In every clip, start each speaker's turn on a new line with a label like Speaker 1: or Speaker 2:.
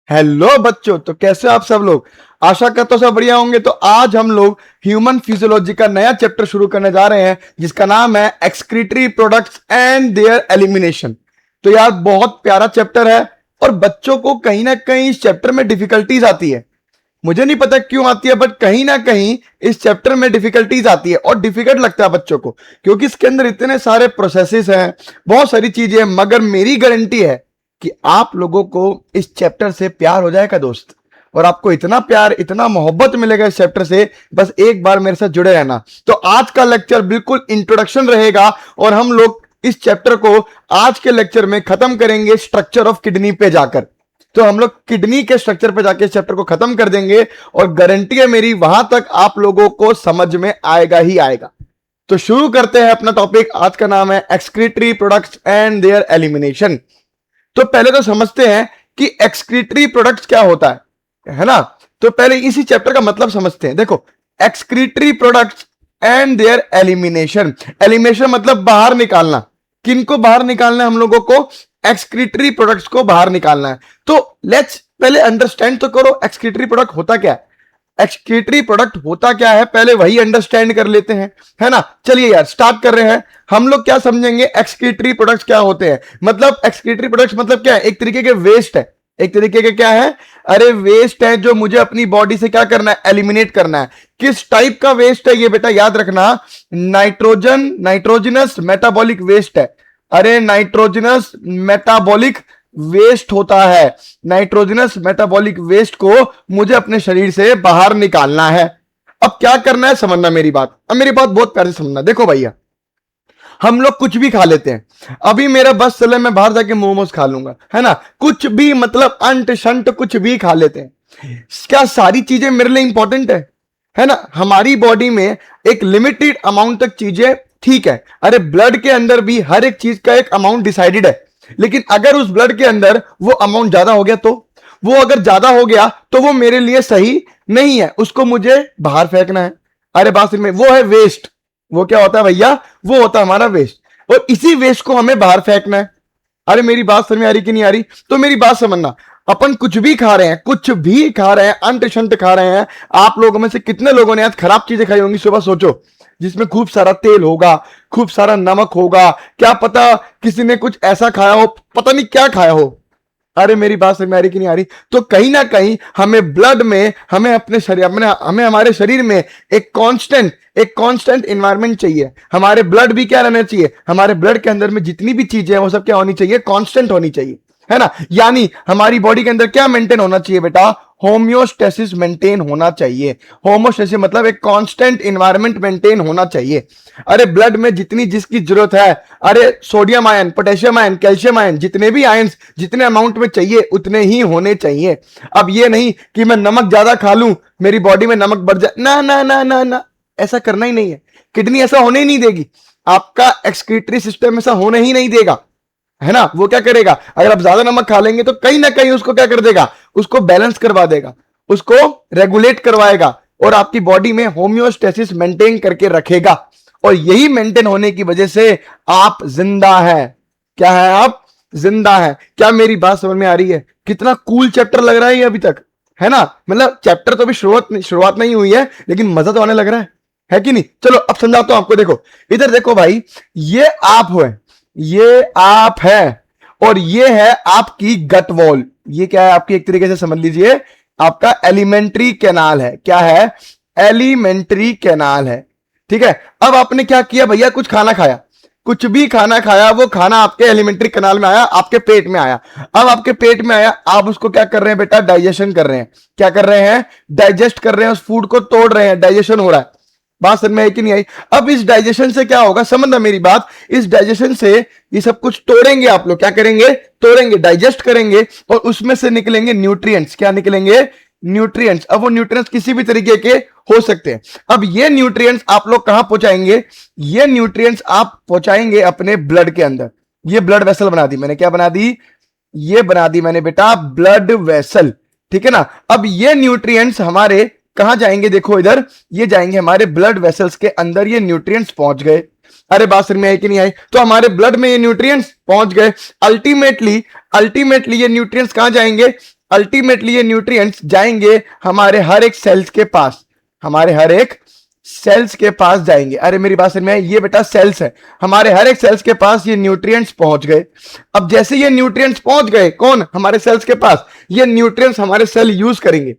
Speaker 1: Hello बच्चों, तो कैसे आप सब लोग। आशा करता हूं सब बढ़िया होंगे। तो आज हम लोग ह्यूमन फिजियोलॉजी का नया चैप्टर शुरू करने जा रहे हैं जिसका नाम है excretory products and there elimination. तो यार बहुत प्यारा चैप्टर है और बच्चों को कहीं ना कहीं इस चैप्टर में डिफिकल्टीज आती है। मुझे नहीं पता क्यों आती है, बट कहीं ना कहीं इस चैप्टर में डिफिकल्टीज आती है और डिफिकल्ट लगता है बच्चों को, क्योंकि इसके अंदर इतने सारे प्रोसेसेस हैं, बहुत सारी चीजें हैं। मगर मेरी गारंटी है कि आप लोगों को इस चैप्टर से प्यार हो जाएगा दोस्त, और आपको इतना प्यार, इतना मोहब्बत मिलेगा इस चैप्टर से। बस एक बार मेरे साथ जुड़े रहना। तो आज का लेक्चर बिल्कुल इंट्रोडक्शन रहेगा और हम लोग इस चैप्टर को आज के लेक्चर में खत्म करेंगे स्ट्रक्चर ऑफ किडनी पे जाकर। तो हम लोग किडनी के स्ट्रक्चर पे जाके इस चैप्टर को खत्म कर देंगे और गारंटी है मेरी, वहां तक आप लोगों को समझ में आएगा ही आएगा। तो शुरू करते हैं अपना टॉपिक। आज का नाम है excretory products and there elimination. तो पहले तो समझते हैं कि एक्सक्रीटरी प्रोडक्ट्स क्या होता है ना। तो पहले इसी चैप्टर का मतलब समझते हैं। देखो, excretory products and there elimination. Elimination मतलब बाहर निकालना। किनको बाहर निकालना है? हम लोगों को एक्सक्रीटरी प्रोडक्ट्स को बाहर निकालना है। तो लेट्स पहले अंडरस्टैंड तो करो एक्सक्रीटरी प्रोडक्ट होता क्या है। एक्सक्रीटरी प्रोडक्ट होता क्या है पहले वही अंडरस्टैंड कर लेते हैं, है ना। चलिए यार स्टार्ट कर रहे हैं। हम लोग क्या समझेंगे एक्सक्रीटरी प्रोडक्ट्स क्या होते हैं। मतलब एक्सक्रीटरी प्रोडक्ट्स मतलब क्या है? एक तरीके के वेस्ट है। एक तरीके के क्या है? अरे वेस्ट है जो मुझे अपनी बॉडी से क्या करना है? एलिमिनेट करना है। किस टाइप का वेस्ट है ये बेटा याद रखना। नाइट्रोजनस मेटाबॉलिक वेस्ट है। अरे नाइट्रोजनस मेटाबॉलिक वेस्ट होता है। नाइट्रोजनस मेटाबॉलिक वेस्ट को मुझे अपने शरीर से बाहर निकालना है। अब क्या करना है समझना मेरी बात। अब मेरी बात बहुत प्यारे से समझना। देखो भैया, हम लोग कुछ भी खा लेते हैं। अभी मेरा बस चले, मैं बाहर जाके मोमोज खा लूंगा, है ना। कुछ भी मतलब अंट शंट कुछ भी खा लेते हैं। क्या सारी चीजें मेरे लिए इंपॉर्टेंट है ना। हमारी बॉडी में एक लिमिटेड अमाउंट तक चीजें ठीक है। अरे ब्लड के अंदर भी हर एक चीज का एक अमाउंट डिसाइडेड है, लेकिन अगर उस ब्लड के अंदर वो अमाउंट ज्यादा हो गया तो वो अगर ज्यादा हो गया तो वो मेरे लिए सही नहीं है, उसको मुझे बाहर फेंकना है। अरे बात में वो है वेस्ट। वो क्या होता है भैया? वो होता है हमारा वेस्ट, और इसी वेस्ट को हमें बाहर फेंकना है। अरे मेरी बात समझ में आ रही कि नहीं आ रही? तो मेरी बात समझना। अपन कुछ भी खा रहे हैं, कुछ भी खा रहे हैं, अंट शंट खा रहे हैं। आप लोगों में से कितने लोगों ने आज खराब चीजें खाई होंगी सुबह? सोचो, जिसमें खूब सारा तेल होगा, खूब सारा नमक होगा, क्या पता किसी ने कुछ ऐसा खाया हो, पता नहीं क्या खाया हो। अरे मेरी बात समझ में आ रही कि नहीं आ रही? तो कहीं ना कहीं हमें ब्लड में, हमें अपने शरीर, हमें हमारे शरीर में एक कांस्टेंट एनवायरनमेंट चाहिए। हमारे ब्लड भी क्या रहना चाहिए? हमारे ब्लड के अंदर में जितनी भी चीजें हैं वो सब क्या होनी चाहिए? कांस्टेंट होनी चाहिए, है ना। यानी हमारी बॉडी के अंदर क्या मेंटेन होना चाहिए बेटा? होम्योस्टेसिस मेंटेन होना चाहिए। होम्योस्टेसिस मतलब एक कांस्टेंट एनवायरनमेंट मेंटेन होना चाहिए। अरे ब्लड में जितनी जिसकी जरूरत है, अरे sodium ion, potassium ion, calcium ion, जितने भी आयन्स जितने अमाउंट में चाहिए उतने ही होने चाहिए। अब ये नहीं कि मैं नमक ज्यादा खा लूं, मेरी बॉडी में नमक बढ़ जाए, ना ना ना ना ना, ऐसा करना ही नहीं है। किडनी ऐसा होने ही नहीं देगी। आपका एक्सक्रीटरी सिस्टम ऐसा होने ही नहीं देगा, है ना। वो क्या करेगा? अगर आप ज्यादा नमक खा लेंगे तो कहीं ना कहीं उसको क्या कर देगा? उसको बैलेंस करवा देगा, उसको रेगुलेट करवाएगा और आपकी बॉडी में होम्योस्टेसिस मेंटेन करके रखेगा। और यही मेंटेन होने की वजह से आप जिंदा हैं। क्या है? आप जिंदा हैं। क्या मेरी बात समझ में आ रही है? कितना कूल चैप्टर लग रहा है ये अभी तक, है ना। मतलब चैप्टर तो अभी शुरुआत नहीं हुई है, लेकिन मजा तो आने लग रहा है कि नहीं। चलो अब समझाता हूं आपको। देखो इधर देखो भाई, ये आप हो, ये आप है, और ये है आपकी गट वॉल। ये क्या है आपकी? एक तरीके से समझ लीजिए आपका एलिमेंट्री कैनाल है। क्या है? एलिमेंट्री कैनाल है, ठीक है। अब आपने क्या किया भैया? कुछ खाना खाया, कुछ भी खाना खाया, वो खाना आपके एलिमेंट्री कैनाल में आया, आपके पेट में आया। अब आपके पेट में आया, आप उसको क्या कर रहे हैं बेटा? डाइजेशन कर रहे हैं। क्या कर रहे हैं? डाइजेस्ट कर रहे हैं, उस फूड को तोड़ रहे हैं, डाइजेशन हो रहा है। बात समझ में आई कि नहीं आई? अब इस डाइजेशन से क्या होगा समझना मेरी बात। इस डाइजेशन से ये सब कुछ तोड़ेंगे आप लोग, क्या करेंगे? तोड़ेंगे, डाइजेस्ट करेंगे, और उसमें से निकलेंगे न्यूट्रिएंट्स। क्या निकलेंगे? न्यूट्रिएंट्स। अब वो न्यूट्रिएंट्स किसी भी तरीके के हो सकते हैं। अब ये न्यूट्रिएंट्स आप लोग कहां पहुंचाएंगे? ये न्यूट्रिएंट्स आप पहुंचाएंगे अपने ब्लड के अंदर। ये ब्लड वेसल बना दी मैंने। क्या बना दी? ये बना दी मैंने बेटा ब्लड वेसल, ठीक है ना। अब ये न्यूट्रिएंट्स हमारे कहां जाएंगे? देखो इधर, ये जाएंगे हमारे ब्लड वेसल्स के अंदर। ये न्यूट्रिएंट्स पहुंच गए। अरे बात समझ में आई कि नहीं आई? तो हमारे ब्लड में ये न्यूट्रिएंट्स पहुंच गए। अल्टीमेटली ये न्यूट्रिएंट्स कहां जाएंगे? अल्टीमेटली ये न्यूट्रिएंट्स जाएंगे हमारे हर एक सेल्स के पास, हमारे हर एक सेल्स के पास जाएंगे। अरे मेरी बात समझ में आई? ये बेटा सेल्स है, हमारे हर एक सेल्स के पास ये न्यूट्रिएंट्स पहुंच गए। अब जैसे ये न्यूट्रिएंट्स पहुंच गए कौन, हमारे सेल्स के पास, ये न्यूट्रिएंट्स हमारे सेल यूज करेंगे।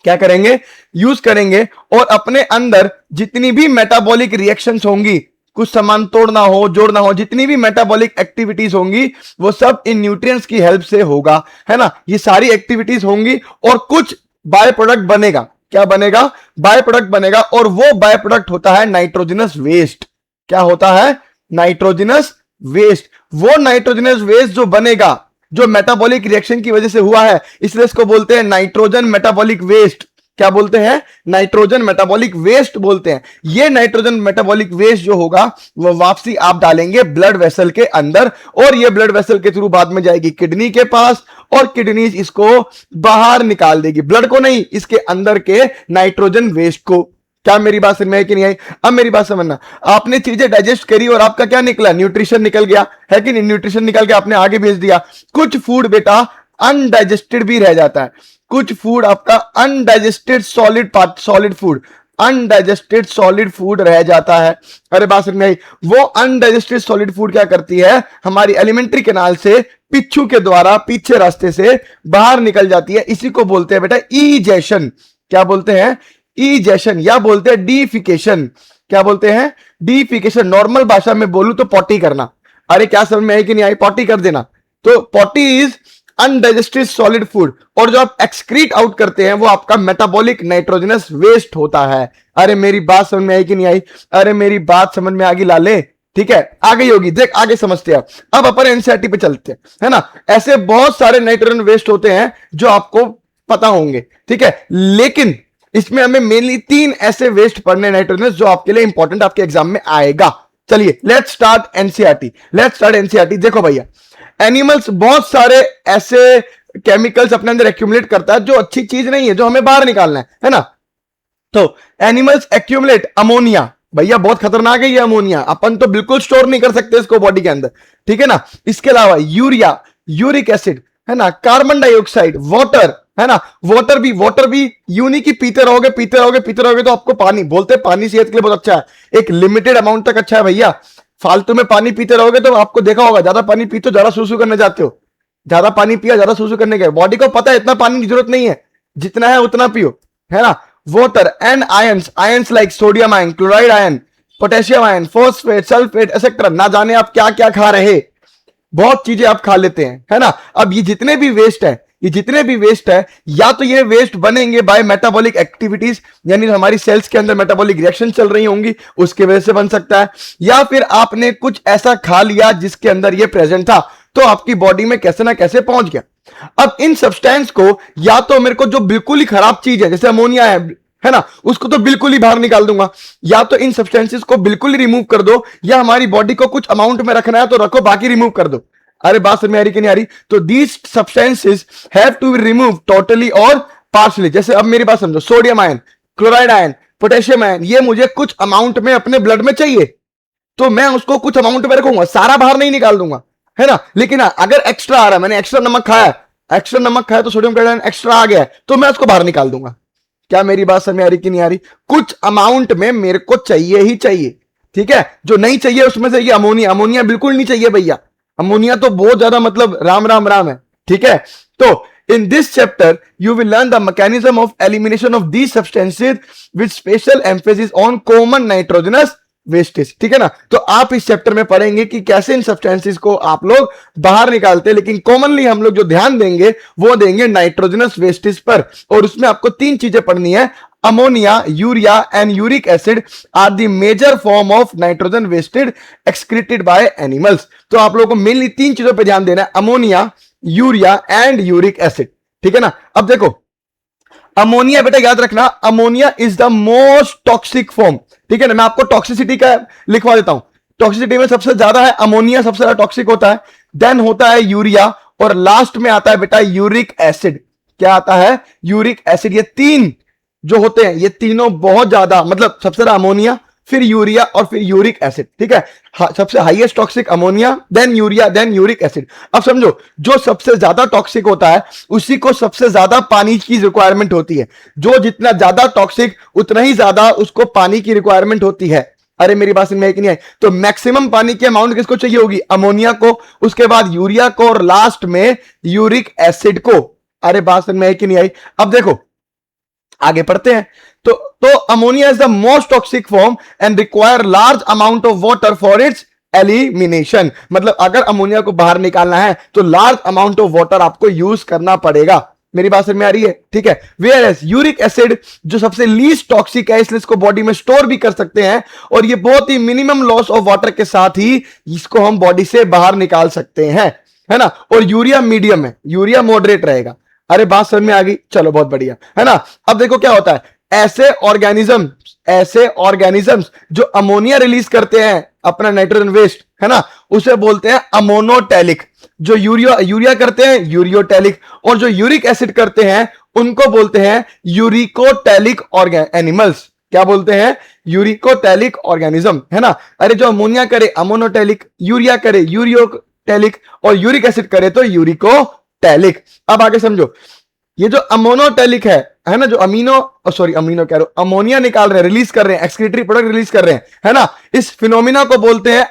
Speaker 1: क्या करेंगे? यूज करेंगे और अपने अंदर जितनी भी मेटाबॉलिक रिएक्शंस होंगी, कुछ सामान तोड़ना हो, जोड़ना हो, जितनी भी मेटाबॉलिक एक्टिविटीज होंगी वो सब इन न्यूट्रिएंट्स की हेल्प से होगा, है ना। ये सारी एक्टिविटीज होंगी और कुछ बाय प्रोडक्ट बनेगा। क्या बनेगा? बाय प्रोडक्ट बनेगा, और वो बाय प्रोडक्ट होता है नाइट्रोजनस वेस्ट। क्या होता है? Nitrogenous waste. वो नाइट्रोजनस वेस्ट जो बनेगा, जो मेटाबॉलिक रिएक्शन की वजह से हुआ है, इसलिए इसको बोलते हैं नाइट्रोजन मेटाबॉलिक वेस्ट। क्या बोलते हैं? नाइट्रोजन मेटाबॉलिक वेस्ट बोलते हैं। ये नाइट्रोजन मेटाबॉलिक वेस्ट जो होगा वो वापसी आप डालेंगे ब्लड वेसल के अंदर, और ये ब्लड वेसल के थ्रू बाद में जाएगी किडनी के पास, और किडनी इसको बाहर निकाल देगी, ब्लड को नहीं, इसके अंदर के नाइट्रोजन वेस्ट को। क्या मेरी बात समझ में आई कि नहीं आई? अब मेरी बात समझना, आपने चीजें डाइजेस्ट करी और आपका क्या निकला? न्यूट्रिशन निकल गया, है कि नहीं? न्यूट्रिशन निकल के आपने आगे भेज दिया। कुछ फूड बेटा अनडाइजेस्टेड भी रह जाता है, कुछ फूड आपका undigested solid part, solid food, undigested solid food रह जाता है। अरे बात समझ में आई? वो अनडाइजेस्टेड सॉलिड फूड क्या करती है? हमारी एलिमेंट्री कैनाल से पिच्छू के द्वारा पीछे रास्ते से बाहर निकल जाती है। इसी को बोलते हैं बेटा इजेशन। क्या बोलते हैं? इजेशन, या बोलते हैं डीफिकेशन। क्या बोलते हैं? डीफिकेशन। नॉर्मल भाषा में बोलूं तो पॉटी करना। अरे क्या समझ में आई कि नहीं आई? पॉटी कर देना। तो potty is undigested solid food, और जो आप एक्सक्रीट आउट करते हैं वो आपका मेटाबॉलिक नाइट्रोजनस वेस्ट होता है। अरे मेरी बात समझ में आई कि नहीं आई? अरे मेरी बात समझ में आ गई लाले? ठीक है, आ गई होगी। देख आगे समझते हैं। अब अपन एनसीईआरटी पे चलते हैं, है ना। ऐसे बहुत सारे नाइट्रोजन वेस्ट होते हैं जो आपको पता होंगे, ठीक है, लेकिन इसमें हमें मेनली 3 ऐसे वेस्ट पढ़ने नाइट्रोजन जो आपके लिए इंपॉर्टेंट, आपके एग्जाम में आएगा। चलिए let's start NCERT, let's start NCERT. देखो भैया, एनिमल्स बहुत सारे ऐसे केमिकल्स अपने अंदर एक्यूमुलेट करता है जो अच्छी चीज नहीं है, जो हमें बाहर निकालना है ना। तो एनिमल्स एक्यूमुलेट अमोनिया। भैया बहुत खतरनाक है ये अमोनिया, अपन तो बिल्कुल स्टोर नहीं कर सकते इसको बॉडी के अंदर, ठीक है ना। इसके अलावा यूरिया, यूरिक एसिड, है ना, कार्बन डाइऑक्साइड, वाटर, है ना। वाटर भी यूं नहीं कि पीते रहोगे पीते रहोगे पीते रहोगे तो आपको पानी, बोलते पानी सेहत के लिए बहुत अच्छा है, एक लिमिटेड अमाउंट तक अच्छा है भैया। फालतू में पानी पीते रहोगे तो आपको देखा होगा, ज्यादा पानी पीते हो ज्यादा सूसू करने जाते हो, ज्यादा पानी पिया ज्यादा सूसू करने गए। बॉडी को पता है इतना पानी की जरूरत नहीं है, जितना है उतना पियो, है ना। Water and ions, ions like sodium ion, chloride ion, potassium ion, phosphate, sulphate etcetera. ना जाने आप क्या क्या खा रहे, बहुत चीजें आप खा लेते हैं, है ना। अब ये जितने भी वेस्ट है, ये जितने भी वेस्ट है, या तो ये वेस्ट बनेंगे बाय मेटाबॉलिक एक्टिविटीज, यानी हमारी सेल्स के अंदर मेटाबॉलिक रिएक्शन चल रही होंगी उसके वजह से बन सकता है, या फिर आपने कुछ ऐसा खा लिया जिसके अंदर ये प्रेजेंट था तो आपकी बॉडी में कैसे ना कैसे पहुंच गया। अब इन सब्सटेंस को या तो मेरे को जो बिल्कुल ही खराब चीज है जैसे अमोनिया है ना, उसको तो बिल्कुल ही बाहर निकाल दूंगा, या तो इन सब्सटेंसेस को बिल्कुल ही रिमूव कर दो, या हमारी बॉडी को कुछ अमाउंट में रखना है तो रखो, बाकी रिमूव कर दो। अरे बात समझ में आ रही कि नहीं आ रही? तो these substances have to be remove totally और पार्शली। जैसे अब मेरी बात समझो, sodium ion, chloride ion, potassium ion, ये मुझे कुछ अमाउंट में अपने ब्लड में चाहिए तो मैं उसको कुछ अमाउंट में रखूंगा, सारा बाहर नहीं निकाल दूंगा, है ना। लेकिन अगर एक्स्ट्रा आ रहा है, मैंने एक्स्ट्रा नमक खाया तो सोडियम क्लोराइड एक्स्ट्रा आ गया तो मैं उसको बाहर निकाल दूंगा। क्या मेरी बात समझ में आ रही कि नहीं आ रही? कुछ अमाउंट में मेरे को चाहिए ही चाहिए, ठीक है। जो नहीं चाहिए उसमें से ये अमोनिया बिल्कुल नहीं चाहिए भैया, अमोनिया तो बहुत ज्यादा मतलब राम राम राम है, ठीक है। तो in this chapter you will learn the mechanism of elimination of these substances with special emphasis on common nitrogenous wastage, ठीक है ना। तो आप इस चैप्टर में पढ़ेंगे कि कैसे इन सब्सटेंसेस को आप लोग बाहर निकालते हैं, लेकिन कॉमनली हम लोग जो ध्यान देंगे वो देंगे नाइट्रोजनस वेस्टेज पर। और उसमें आपको 3 चीजें पढ़नी है, ammonia, urea and uric acid are the major form of nitrogen wastage excreted by animals. तो आप लोगों को मेनली 3 चीजों पर ध्यान देना है, ammonia, urea and uric acid, ठीक है ना। अब देखो अमोनिया, बेटा याद रखना, ammonia is the most toxic form, ठीक है ना। मैं आपको टॉक्सिसिटी का लिखवा देता हूं, टॉक्सिसिटी में सबसे ज्यादा है अमोनिया, सबसे ज्यादा टॉक्सिक होता है, देन होता है यूरिया, और लास्ट में आता है बेटा यूरिक एसिड। क्या आता है? Uric acid. ये 3 जो होते हैं, ये तीनों बहुत ज्यादा, मतलब सबसे ज्यादा अमोनिया, फिर यूरिया और फिर यूरिक एसिड, ठीक है। सबसे highest toxic ammonia, then urea, then uric acid. अब समझो, जो सबसे ज्यादा टॉक्सिक होता है उसी को सबसे ज्यादा पानी की रिक्वायरमेंट होती है। जो जितना ज्यादा टॉक्सिक उतना ही ज्यादा उसको पानी की रिक्वायरमेंट होती है। अरे मेरी बात समझ में नहीं आई? तो मैक्सिमम पानी की अमाउंट किसको चाहिए होगी? अमोनिया को, उसके बाद यूरिया को, और लास्ट में यूरिक एसिड को। अरे बात समझ में आई कि नहीं आई? अब देखो आगे पढ़ते हैं। तो ammonia is the most toxic form and require large amount of water for its elimination. मतलब अगर अमोनिया को बाहर निकालना है तो लार्ज अमाउंट ऑफ वाटर आपको यूज करना पड़ेगा। मेरी बात समझ में आ रही है? ठीक है। वेयर एज यूरिक एसिड जो सबसे लीस्ट टॉक्सिक है, इसलिए इसको बॉडी में स्टोर भी कर सकते हैं, और ये बहुत ही मिनिमम लॉस ऑफ वाटर के साथ ही इसको हम बॉडी से बाहर निकाल सकते हैं, है ना। और यूरिया मीडियम है, यूरिया मॉडरेट रहेगा। अरे बात समझ में आ गई? चलो बहुत बढ़िया, है ना। अब देखो क्या होता है, ऐसे ऑर्गेनिजम्स जो अमोनिया रिलीज करते हैं अपना नाइट्रोजन वेस्ट, है ना, उसे बोलते हैं अमोनोटैलिक। जो यूरिया करते हैं यूरियोटैलिक, और जो यूरिक एसिड करते हैं उनको बोलते हैं यूरिकोटैलिक एनिमल्स। क्या बोलते हैं? यूरिकोटैलिक ऑर्गेनिज्म, है ना। अरे जो अमोनिया करे अमोनोटैलिक, यूरिया करे यूरियोटैलिक, और यूरिक एसिड करे तो यूरिकोटैलिक। अब आगे समझो, ये जो अमोनोटैलिक है ना, जो अमीनो कह रहा हूं, अमोनिया निकाल रहे हैं, रिलीज कर रहे हैं, एक्सक्रीटरी प्रोडक्ट रिलीज कर रहे हैं, है ना, इस फिनोमिना को बोलते हैं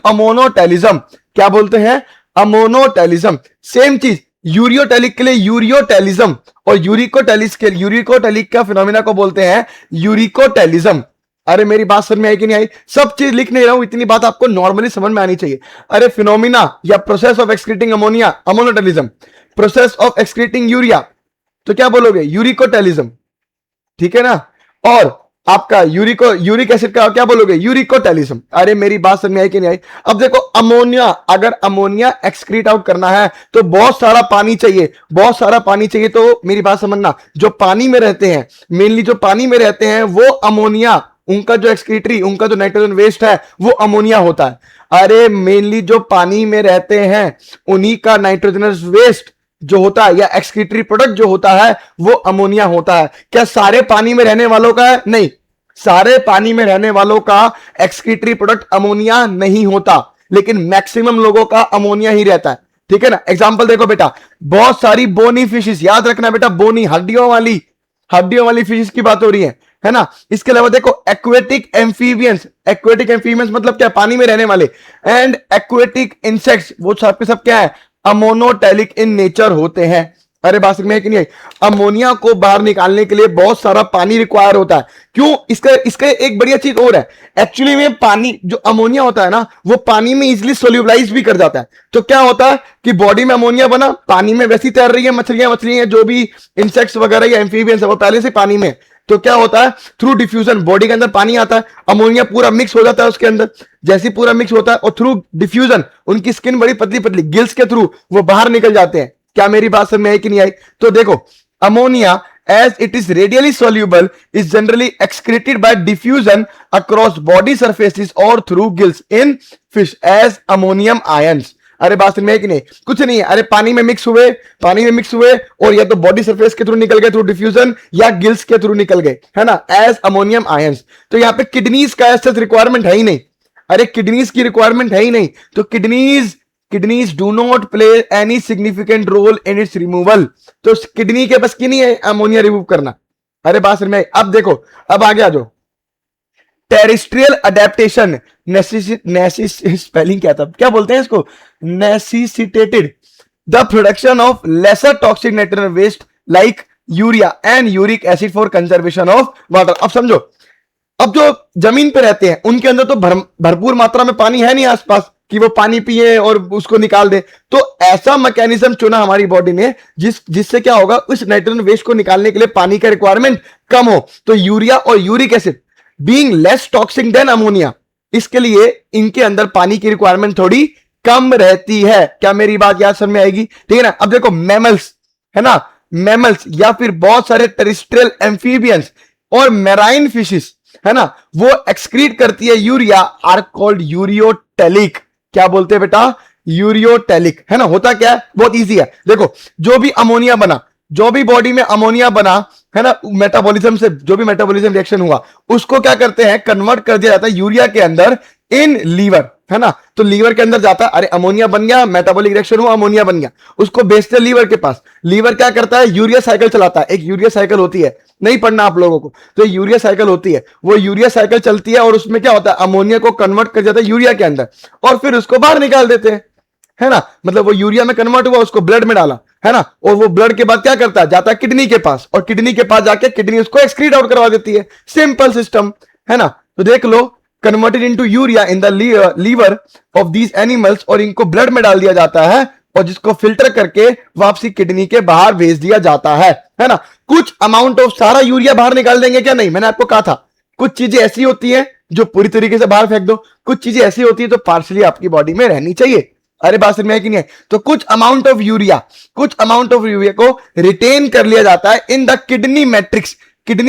Speaker 1: अमोनोटैलिज्म। क्या बोलते हैं? अमोनोटैलिज्म। सेम चीज यूरियोटैलिक के लिए यूरियोटैलिज्म, और यूरिकोटैलिक का फिनोमिना को बोलते हैं यूरिकोटैलिज्म। अरे मेरी बात समझ में आई कि नहीं आई? सब चीज लिख नहीं रहा हूं, इतनी बात आपको नॉर्मली समझ में आनी चाहिए। अरे फिनोमिना या process of excreting ammonia ammonotelism, process of excreting urea तो क्या बोलोगे? यूरिकोटैलिज्म, ठीक है ना। और आपका यूरिक एसिड का क्या बोलोगे? यूरिकोटैलिज्म। अरे मेरी बात समझ में आई कि नहीं आई? अब देखो अमोनिया, अगर अमोनिया एक्सक्रीट आउट करना है तो बहुत सारा पानी चाहिए, तो मेरी बात समझना, जो पानी में रहते हैं, मेनली जो पानी में रहते हैं वो अमोनिया, उनका जो एक्सक्रीटरी, उनका जो नाइट्रोजन वेस्ट है वो अमोनिया होता है। अरे मेनली जो पानी में रहते हैं उन्हीं का नाइट्रोजनस वेस्ट जो होता है या एक्सक्रीटरी प्रोडक्ट जो होता है वो अमोनिया होता है। क्या सारे पानी में रहने वालों का है? नहीं, सारे पानी में रहने वालों का एक्सक्रीटरी प्रोडक्ट अमोनिया नहीं होता, लेकिन मैक्सिमम लोगों का अमोनिया ही रहता है, ठीक है ना। एग्जांपल देखो बेटा, बहुत सारी बोनी फिशेस, याद रखना बेटा, बोनी हड्डियों वाली फिशेस की बात हो रही है ना। इसके अलावा देखो एक्वेटिक एम्फीबियंस मतलब क्या? पानी में रहने वाले। एंड एक्वेटिक इंसेक्ट्स, वो सब के सब क्या है? अमोनोटैलिक इन नेचर होते हैं। अरे बात समझ में कि नहीं आई? अमोनिया को बाहर निकालने के लिए बहुत सारा पानी रिक्वायर होता है। क्यों? इसका एक बढ़िया चीज और है, एक्चुअली में पानी जो अमोनिया होता है ना वो पानी में इजिली सोल्यूबलाइज भी कर जाता है। तो क्या होता है कि बॉडी में अमोनिया बना, पानी में वैसी तैर रही है, मछलियां जो भी इंसेक्ट्स वगैरह या एम्फीबियंस है वो पहले से पानी में। तो क्या होता है? थ्रू डिफ्यूजन बॉडी के अंदर पानी आता है, अमोनिया पूरा मिक्स हो जाता है उसके अंदर। जैसे पूरा मिक्स होता है और थ्रू डिफ्यूजन उनकी स्किन बड़ी पतली पतली, गिल्स के थ्रू वो बाहर निकल जाते हैं। क्या मेरी बात समझ में आई कि नहीं आई? तो देखो ammonia as it is radially soluble is generally excreted by diffusion across body surfaces or through gills in fish as ammonium ions। अरे बात में है कि नहीं? कुछ नहीं है, अरे पानी में मिक्स हुए और या तो बॉडी सरफेस के थ्रू निकल गए थ्रू डिफ्यूजन या गिल्स के थ्रू निकल गए, है ना, एज अमोनियम आयंस। तो यहाँ पे किडनीज का ऐसा रिक्वायरमेंट है ही नहीं। अरे किडनीज की रिक्वायरमेंट है ही नहीं, तो kidneys do not play any significant role in its removal. तो किडनी के बस की नहीं है अमोनिया रिमूव करना। अरे बात समझ में आई? अब देखो, अब आगे आ जाओ, टेरिस्ट्रियल अडेप्टेशन स्पेलिंग क्या था, क्या बोलते हैं इसको? Necessitated the production of lesser toxic nitrogen waste like urea and uric acid for conservation of water. अब समझो, अब जो जमीन पे रहते हैं उनके अंदर तो भरपूर मात्रा में पानी है नहीं आसपास कि वो पानी पिए और उसको निकाल दे। तो ऐसा मैकेनिज्म चुना हमारी बॉडी ने जिससे क्या होगा, उस नाइट्रोजन वेस्ट को निकालने के लिए पानी का रिक्वायरमेंट कम हो। तो यूरिया और uric acid being less toxic than ammonia, इसके लिए इनके अंदर पानी की रिक्वायरमेंट थोड़ी कम रहती है। क्या मेरी बात याद समझ में आएगी? ठीक है ना। अब देखो मैमल्स, है ना, मैमल्स या फिर बहुत सारे टेरिस्ट्रियल एम्फीबियंस और मैराइन फिशेस, है ना, वो एक्सक्रीट करती है यूरिया, आर कॉल्ड यूरियोटैलिक। क्या बोलते हैं बेटा? यूरियोटैलिक, है ना। होता क्या है? बहुत इजी है। देखो जो भी अमोनिया बना, जो भी बॉडी में अमोनिया बना है ना, मेटाबॉलिज्म से जो भी मेटाबॉलिज्म रिएक्शन हुआ उसको क्या करते हैं, कन्वर्ट कर दिया जाता है यूरिया के अंदर इन लीवर, है ना। तो लीवर के अंदर जाता है, अरे अमोनिया बन गया, मेटाबॉलिक रिएक्शन हुआ, अमोनिया बन गया, उसको भेजते हैं लीवर के पास। लीवर क्या करता है, यूरिया साइकिल चलाता है। एक यूरिया साइकिल होती है, नहीं पढ़ना आप लोगों को, तो यूरिया साइकिल होती है, वो यूरिया साइकिल चलती है और उसमें क्या होता है, अमोनिया को कन्वर्ट कर जाता है यूरिया के अंदर और फिर उसको बाहर निकाल देते हैं, है ना। मतलब वो यूरिया में कन्वर्ट हुआ, उसको ब्लड में डाला, है ना, और वो ब्लड के बाद क्या करता है, जाता है किडनी के पास, और किडनी के पास जाके किडनी उसको एक्सक्रीट आउट करवा देती है। सिंपल सिस्टम, है ना। तो देख लो, converted into urea in the liver of these animals, और इनको ब्लड में डाल दिया जाता है और जिसको फिल्टर करके वापसी किडनी के बाहर भेज दिया जाता है ना। कुछ अमाउंट ऑफ सारा यूरिया बाहर निकाल देंगे क्या, नहीं, मैंने आपको कहा था कुछ चीजें ऐसी होती है जो पूरी तरीके से बाहर फेंक दो, कुछ चीजें ऐसी होती है तो पार्शली आपकी बॉडी में रहनी चाहिए। अरे बात समझ में है कि नहीं है। तो कुछ अमाउंट ऑफ यूरिया को रिटेन कर लिया जाता है इन द किडनी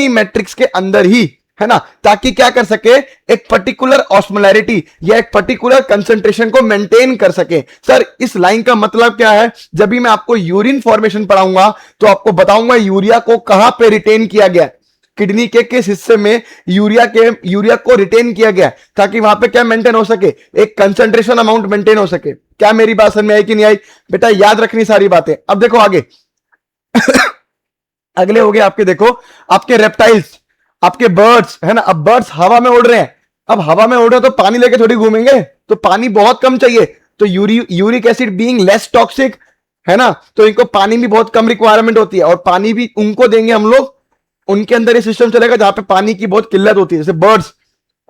Speaker 1: मैट्रिक्स के अंदर ही, है ना, ताकि क्या कर सके, एक पर्टिकुलर ऑस्मोलैरिटी या एक पर्टिकुलर कंसंट्रेशन को मेंटेन कर सके। सर इस लाइन का मतलब क्या है, जब भी मैं आपको यूरिन फॉर्मेशन पढ़ाऊंगा तो आपको बताऊंगा यूरिया को कहां पे रिटेन किया गया, किडनी के किस हिस्से में यूरिया को रिटेन किया गया, ताकि वहां पे क्या मेंटेन हो सके, एक कंसंट्रेशन अमाउंट मेंटेन हो सके। क्या मेरी बात समझ में आई कि नहीं आई बेटा, याद रखनी सारी बातें। अब देखो आगे अगले हो गए आपके, देखो आपके रेप्टाइल्स, आपके बर्ड्स, है ना। अब बर्ड्स हवा में उड़ रहे हैं, अब हवा में उड़ रहे हैं तो पानी लेके थोड़ी घूमेंगे, तो पानी बहुत कम चाहिए। तो uric acid being less toxic, है ना, तो इनको पानी भी बहुत कम रिक्वायरमेंट होती है, और पानी भी उनको देंगे हम लोग, उनके अंदर ये सिस्टम चलेगा जहां पे पानी की बहुत किल्लत होती है। जैसे बर्ड्स,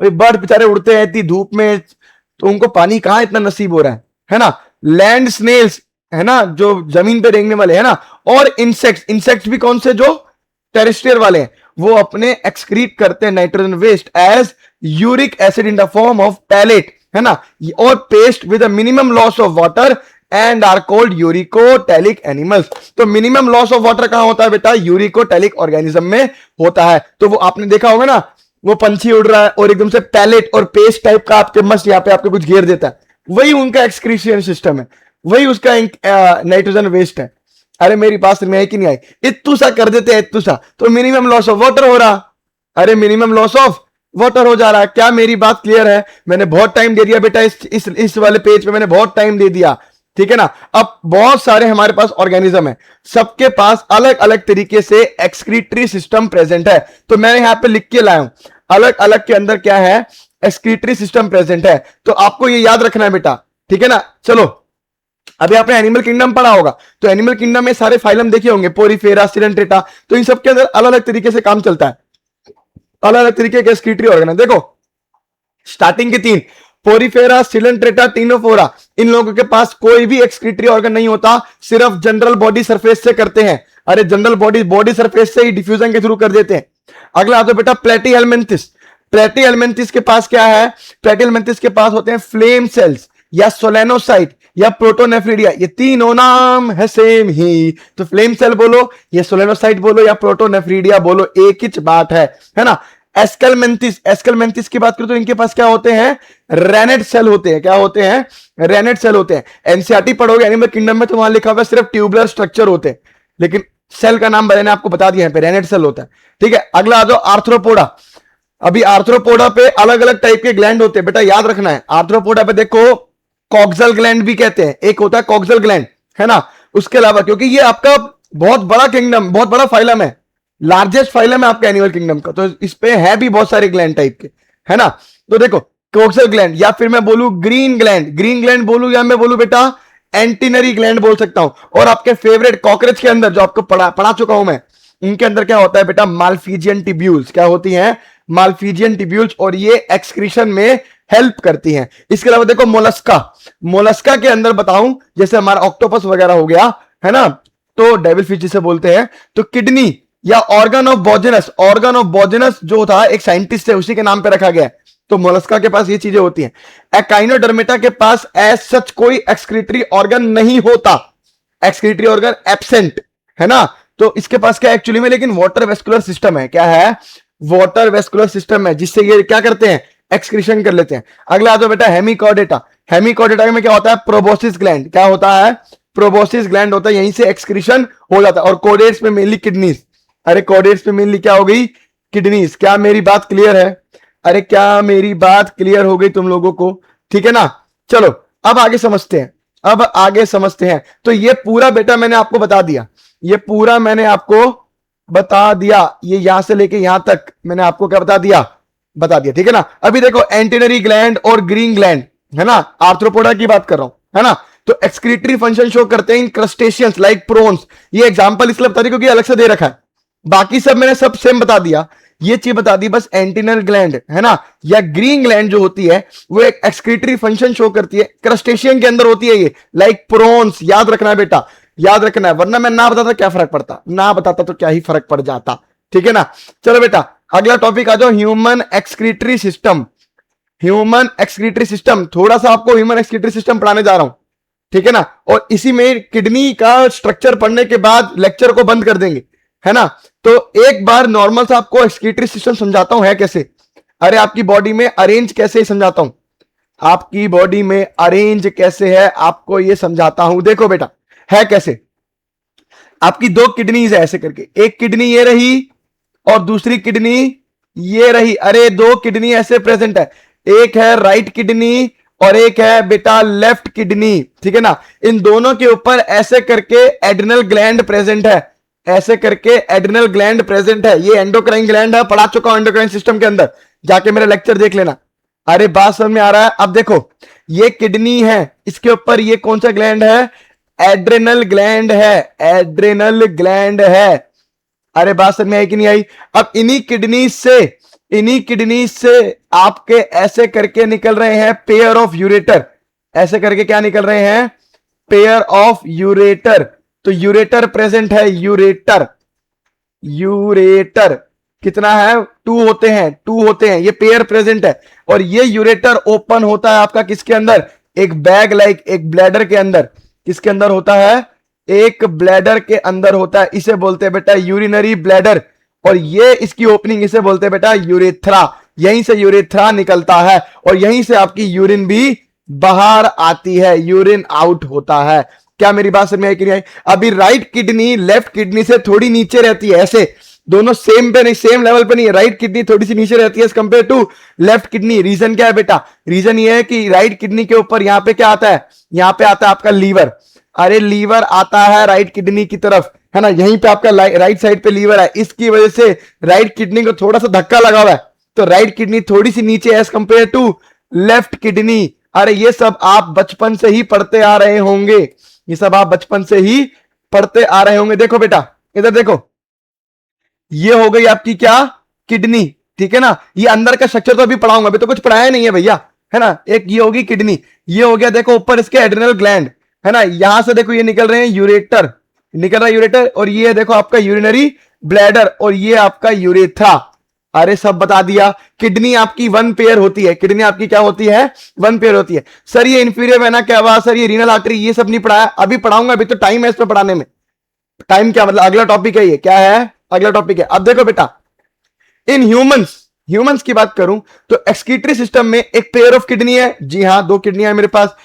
Speaker 1: बर्ड बेचारे उड़ते हैं इतनी धूप में, तो उनको पानी कहां इतना नसीब हो रहा है ना। लैंड स्नेल्स, है ना, जो जमीन पे रेंगने वाले, है ना, और इंसेक्ट्स भी कौन से, जो टेरेस्ट्रियल वाले हैं, वो अपने एक्सक्रीट करते हैं nitrogen waste as uric acid in the form of pellet, है ना, और paste with a minimum loss of water and are called uricotelic animals. तो मिनिमम लॉस ऑफ वाटर कहां होता है बेटा, यूरिकोटैलिक ऑर्गेनिज्म में होता है। तो वो आपने देखा होगा ना, वो पंछी उड़ रहा है और एकदम से पैलेट और पेस्ट टाइप का आपके मस्त यहाँ पे आपको कुछ घेर देता है, वही उनका एक्सक्रीशन सिस्टम है, वही उसका नाइट्रोजन वेस्ट है। अरे मेरी बात में है कि नहीं आई, इत्तू सा कर देते हैं, इत्तू सा, तो मिनिमम लॉस ऑफ वाटर हो रहा, अरे मिनिमम लॉस ऑफ वाटर हो जा रहा है। क्या मेरी बात क्लियर है? मैंने बहुत टाइम दे दिया बेटा, इस वाले पेज पे मैंने बहुत टाइम दे दिया, ठीक है ना। अब बहुत सारे हमारे पास ऑर्गेनिज्म है, सबके पास अलग अलग तरीके से एक्सक्रीटरी सिस्टम प्रेजेंट है। तो मैं यहां पे लिख के लाया हूं, अलग अलग के अंदर क्या है, एक्सक्रीटरी सिस्टम प्रेजेंट है। तो आपको ये याद रखना है बेटा, ठीक है ना। चलो अभी आपने एनिमल किंगडम पढ़ा होगा, तो एनिमल किंगडम में सारे फाइलम देखे होंगे, पोरीफेरा, सिलेंट्रेटा, तो इन सबके अंदर अलग अलग तरीके से काम चलता है, अलग अलग तरीके के एक्सक्रीटरी ऑर्गन है। देखो स्टार्टिंग के तीन, पोरीफेरा, सिलेंट्रेटा, टिनोफोरा, इन लोगों के पास कोई भी एक्सक्रीटरी ऑर्गन नहीं होता, सिर्फ जनरल बॉडी सरफेस से करते हैं। अरे जनरल बॉडी सरफेस से ही डिफ्यूजन के थ्रू कर देते हैं। अगला तो बेटा प्लेटीहेल्मिन्थिस, प्लेटीहेल्मिन्थिस के पास क्या है, प्लेटीहेल्मिन्थिस के पास होते हैं फ्लेम सेल्स या सोलेनोसाइट या प्रोटोनेफ्रिडिया, ये तीनों नाम है सेम ही। तो फ्लेम सेल बोलो या सोलेनोसाइट बोलो या प्रोटोनेफ्रिडिया बोलो, एक ही बात है ना। एस्केलमेंथिस की बात करो तो इनके पास क्या होते हैं, रेनेट सेल होते हैं। क्या होते हैं? रेनेट सेल होते हैं। एनसीईआरटी पढ़ोगे एनिमल किंगडम में तो वहां लिखा हुआ सिर्फ ट्यूबुलर स्ट्रक्चर होते हैं, लेकिन सेल का नाम मैंने आपको बता दिया है, पे रेनेट सेल होता है, ठीक है। अगला आ जाओ आर्थ्रोपोडा। अभी आर्थ्रोपोडा पे अलग अलग टाइप के ग्लैंड होते हैं बेटा, याद रखना है। आर्थ्रोपोडा पे देखो कॉक्सल ग्लैंड भी कहते हैं, एक होता है कॉक्सल ग्लैंड, है ना। उसके अलावा क्योंकि ये आपका बहुत बड़ा किंगडम, बहुत बड़ा फाइलम है, लार्जेस्ट फाइलम है आपका एनिमल किंगडम का, तो इस पे है भी बहुत सारे ग्लैंड टाइप के, है ना। तो देखो कॉक्सल ग्लैंड, या फिर मैं बोलूं ग्रीन ग्लैंड बोलूं, या मैं बोलूं बेटा एंटीनरी ग्लैंड बोल सकता हूं। और आपके फेवरेट कॉकरोच के अंदर जो आपको पढ़ा चुका हूं मैं, उनके अंदर क्या होता है बेटा, माल्फीजियन टिब्यूल्स। क्या होती हैं? माल्फीजियन टिब्यूल्स, और ये एक्सक्रीशन में हेल्प करती हैं। इसके अलावा देखो मोलस्का के अंदर बताऊं, जैसे हमारा ऑक्टोपस वगैरह हो गया, है ना, तो डेविल फिश जिसे बोलते हैं। तो किडनी या ऑर्गन ऑफ बॉजेनस जो था एक साइंटिस्ट है, उसी के नाम पे रखा गया है। तो मोलस्का के पास ये चीजें होती हैं। एकाइनोडर्मेटा के पास एज सच कोई एक्सक्रीटरी ऑर्गन नहीं होता, एक्सक्रीटरी ऑर्गन एब्सेंट, है ना। तो इसके पास क्या एक्चुअली में, लेकिन वाटर वेस्कुलर सिस्टम है। क्या है? वाटर वेस्कुलर सिस्टम है, जिससे ये क्या करते हैं, एक्सक्रीशन कर लेते हैं। अगला आ जाओ बेटा हेमिकॉर्डेटा। हेमिकॉर्डेटा में क्या होता है? Proboscis gland. क्या होता है? प्रोबोसिस ग्लैंड होता है, यहीं से एक्सक्रीशन हो जाता है। और कोडेट्स में मेनली किडनीज, अरे कोडेट्स में मेनली क्या हो गई, किडनीज। क्या मेरी बात क्लियर है? अरे क्या मेरी बात क्लियर हो गई तुम लोगों को? ठीक है ना, चलो अब आगे समझते हैं, अब आगे समझते हैं। तो ये पूरा बेटा मैंने आपको बता दिया, ये पूरा मैंने आपको बता दिया, ये यहां से लेके यहां तक मैंने आपको क्या बता दिया, बता दिया। ठीक है ना, अभी देखो एंटेनरी ग्लैंड और ग्रीन ग्लैंड है ना, आर्थ्रोपोडा की बात कर रहा हूं है ना। तो एक्सक्रीटरी फंक्शन शो करते हैं इन क्रस्टेशियंस लाइक प्रोन्स। ये एग्जांपल इसलिए बता दी क्योंकि अलग से दे रखा है, बाकी सब मैंने सब सेम बता दिया, ये चीज बता दी बस एंटीनल ग्लैंड है ना या ग्रीन ग्लैंड जो होती है वो एक एक्सक्रीटरी फंक्शन शो करती है, क्रस्टेशियन के अंदर होती है ये, लाइक प्रोन्स। याद रखना है बेटा, याद रखना है, वरना मैं ना बताता क्या फर्क पड़ता, ना बताता तो क्या ही फर्क पड़ जाता। ठीक है ना, चलो बेटा अगला टॉपिक आ जाओ, human excretory system. Human excretory system, थोड़ा सा आपको ह्यूमन एक्सक्रीटरी सिस्टम पढ़ाने जा रहा हूं, ठीक है ना। और इसी में किडनी का स्ट्रक्चर पढ़ने के बाद लेक्चर को बंद कर देंगे, है ना। तो एक बार नॉर्मल सा आपको एक्सक्रीटरी सिस्टम समझाता हूं है कैसे, अरे आपकी बॉडी में अरेंज कैसे समझाता हूं, आपकी बॉडी में अरेंज कैसे है आपको ये समझाता हूं। देखो बेटा है कैसे, आपकी दो किडनीज है ऐसे करके, एक किडनी ये रही और दूसरी किडनी ये रही। अरे दो किडनी ऐसे प्रेजेंट है, एक है राइट किडनी और एक है बेटा लेफ्ट किडनी, ठीक है ना। इन दोनों के ऊपर ऐसे करके एड्रिनल ग्लैंड प्रेजेंट है, ऐसे करके एड्रिनल ग्लैंड प्रेजेंट है। ये एंडोक्राइन ग्लैंड है, पढ़ा चुका हूं एंडोक्राइन सिस्टम के अंदर, जाके मेरा लेक्चर देख लेना। अरे बात समझ में आ रहा है? अब देखो ये किडनी है, इसके ऊपर ये कौन सा ग्लैंड है, एड्रिनल ग्लैंड है, एड्रिनल ग्लैंड है। अरे बात समझ में आई कि नहीं आई? अब इन्हीं किडनी से आपके ऐसे करके निकल रहे हैं पेयर ऑफ यूरेटर, ऐसे करके क्या निकल रहे हैं, पेयर ऑफ यूरेटर। तो यूरेटर प्रेजेंट है, यूरेटर, यूरेटर कितना है, टू होते हैं, ये पेयर प्रेजेंट है। और ये यूरेटर ओपन होता है आपका किसके अंदर, एक बैग लाइक एक ब्लैडर के अंदर। किसके अंदर होता है, एक ब्लैडर के अंदर होता है, इसे बोलते हैं बेटा यूरिनरी ब्लैडर। और ये इसकी ओपनिंग इसे बोलते हैं बेटा यूरेथ्रा, यहीं से यूरेथ्रा निकलता है और यहीं से आपकी यूरिन भी बाहर आती है, यूरिन आउट होता है। क्या मेरी बात समझ में आई कि नहीं आई? अभी राइट किडनी लेफ्ट किडनी से थोड़ी नीचे रहती है, ऐसे दोनों सेम पे नहीं, सेम लेवल पे नहीं है, राइट किडनी थोड़ी सी नीचे रहती है as compare to left kidney. Reason क्या है बेटा, रीजन ये है कि राइट किडनी के ऊपर यहां पे क्या आता है, यहां पे आता है आपका लीवर। अरे लीवर आता है राइट किडनी की तरफ, है ना, यहीं पे आपका राइट साइड पे लीवर है, इसकी वजह से राइट किडनी को थोड़ा सा धक्का लगा हुआ है, तो राइट किडनी थोड़ी सी नीचे as compare to left kidney. अरे ये सब आप बचपन से ही पढ़ते आ रहे होंगे, ये सब आप बचपन से ही पढ़ते आ रहे होंगे। देखो बेटा इधर देखो, ये हो गई आपकी क्या, किडनी, ठीक है ना। ये अंदर का स्ट्रक्चर तो अभी पढ़ाऊंगा, अभी तो कुछ पढ़ाया नहीं है भैया, है ना। एक ये होगी किडनी, ये हो गया देखो ऊपर इसके एड्रिनल ग्लैंड, है ना। यहां से देखो ये निकल रहे हैं यूरेटर, निकल रहा है यूरेटर, और ये देखो आपका यूरिनरी ब्लैडर, और ये आपका यूरेथ्रा। अरे सब बता दिया। किडनी आपकी वन पेयर होती है, किडनी आपकी क्या होती है, वन पेयर होती है। सर ये इंफीरियर वेना क्या हुआ, सर ये रीनल आर्टरी, ये सब नहीं पढ़ाया, अभी पढ़ाऊंगा, अभी तो टाइम है इस पर पढ़ाने में। टाइम क्या मतलब, अगला टॉपिक है, ये क्या है, अगला टॉपिक है। अब देखो बेटा इन ह्यूमंस की बात करूं तो एक्सक्रीटरी सिस्टम में एक पेयर ऑफ किडनी है, जी हां दो किडनी है मेरे पास।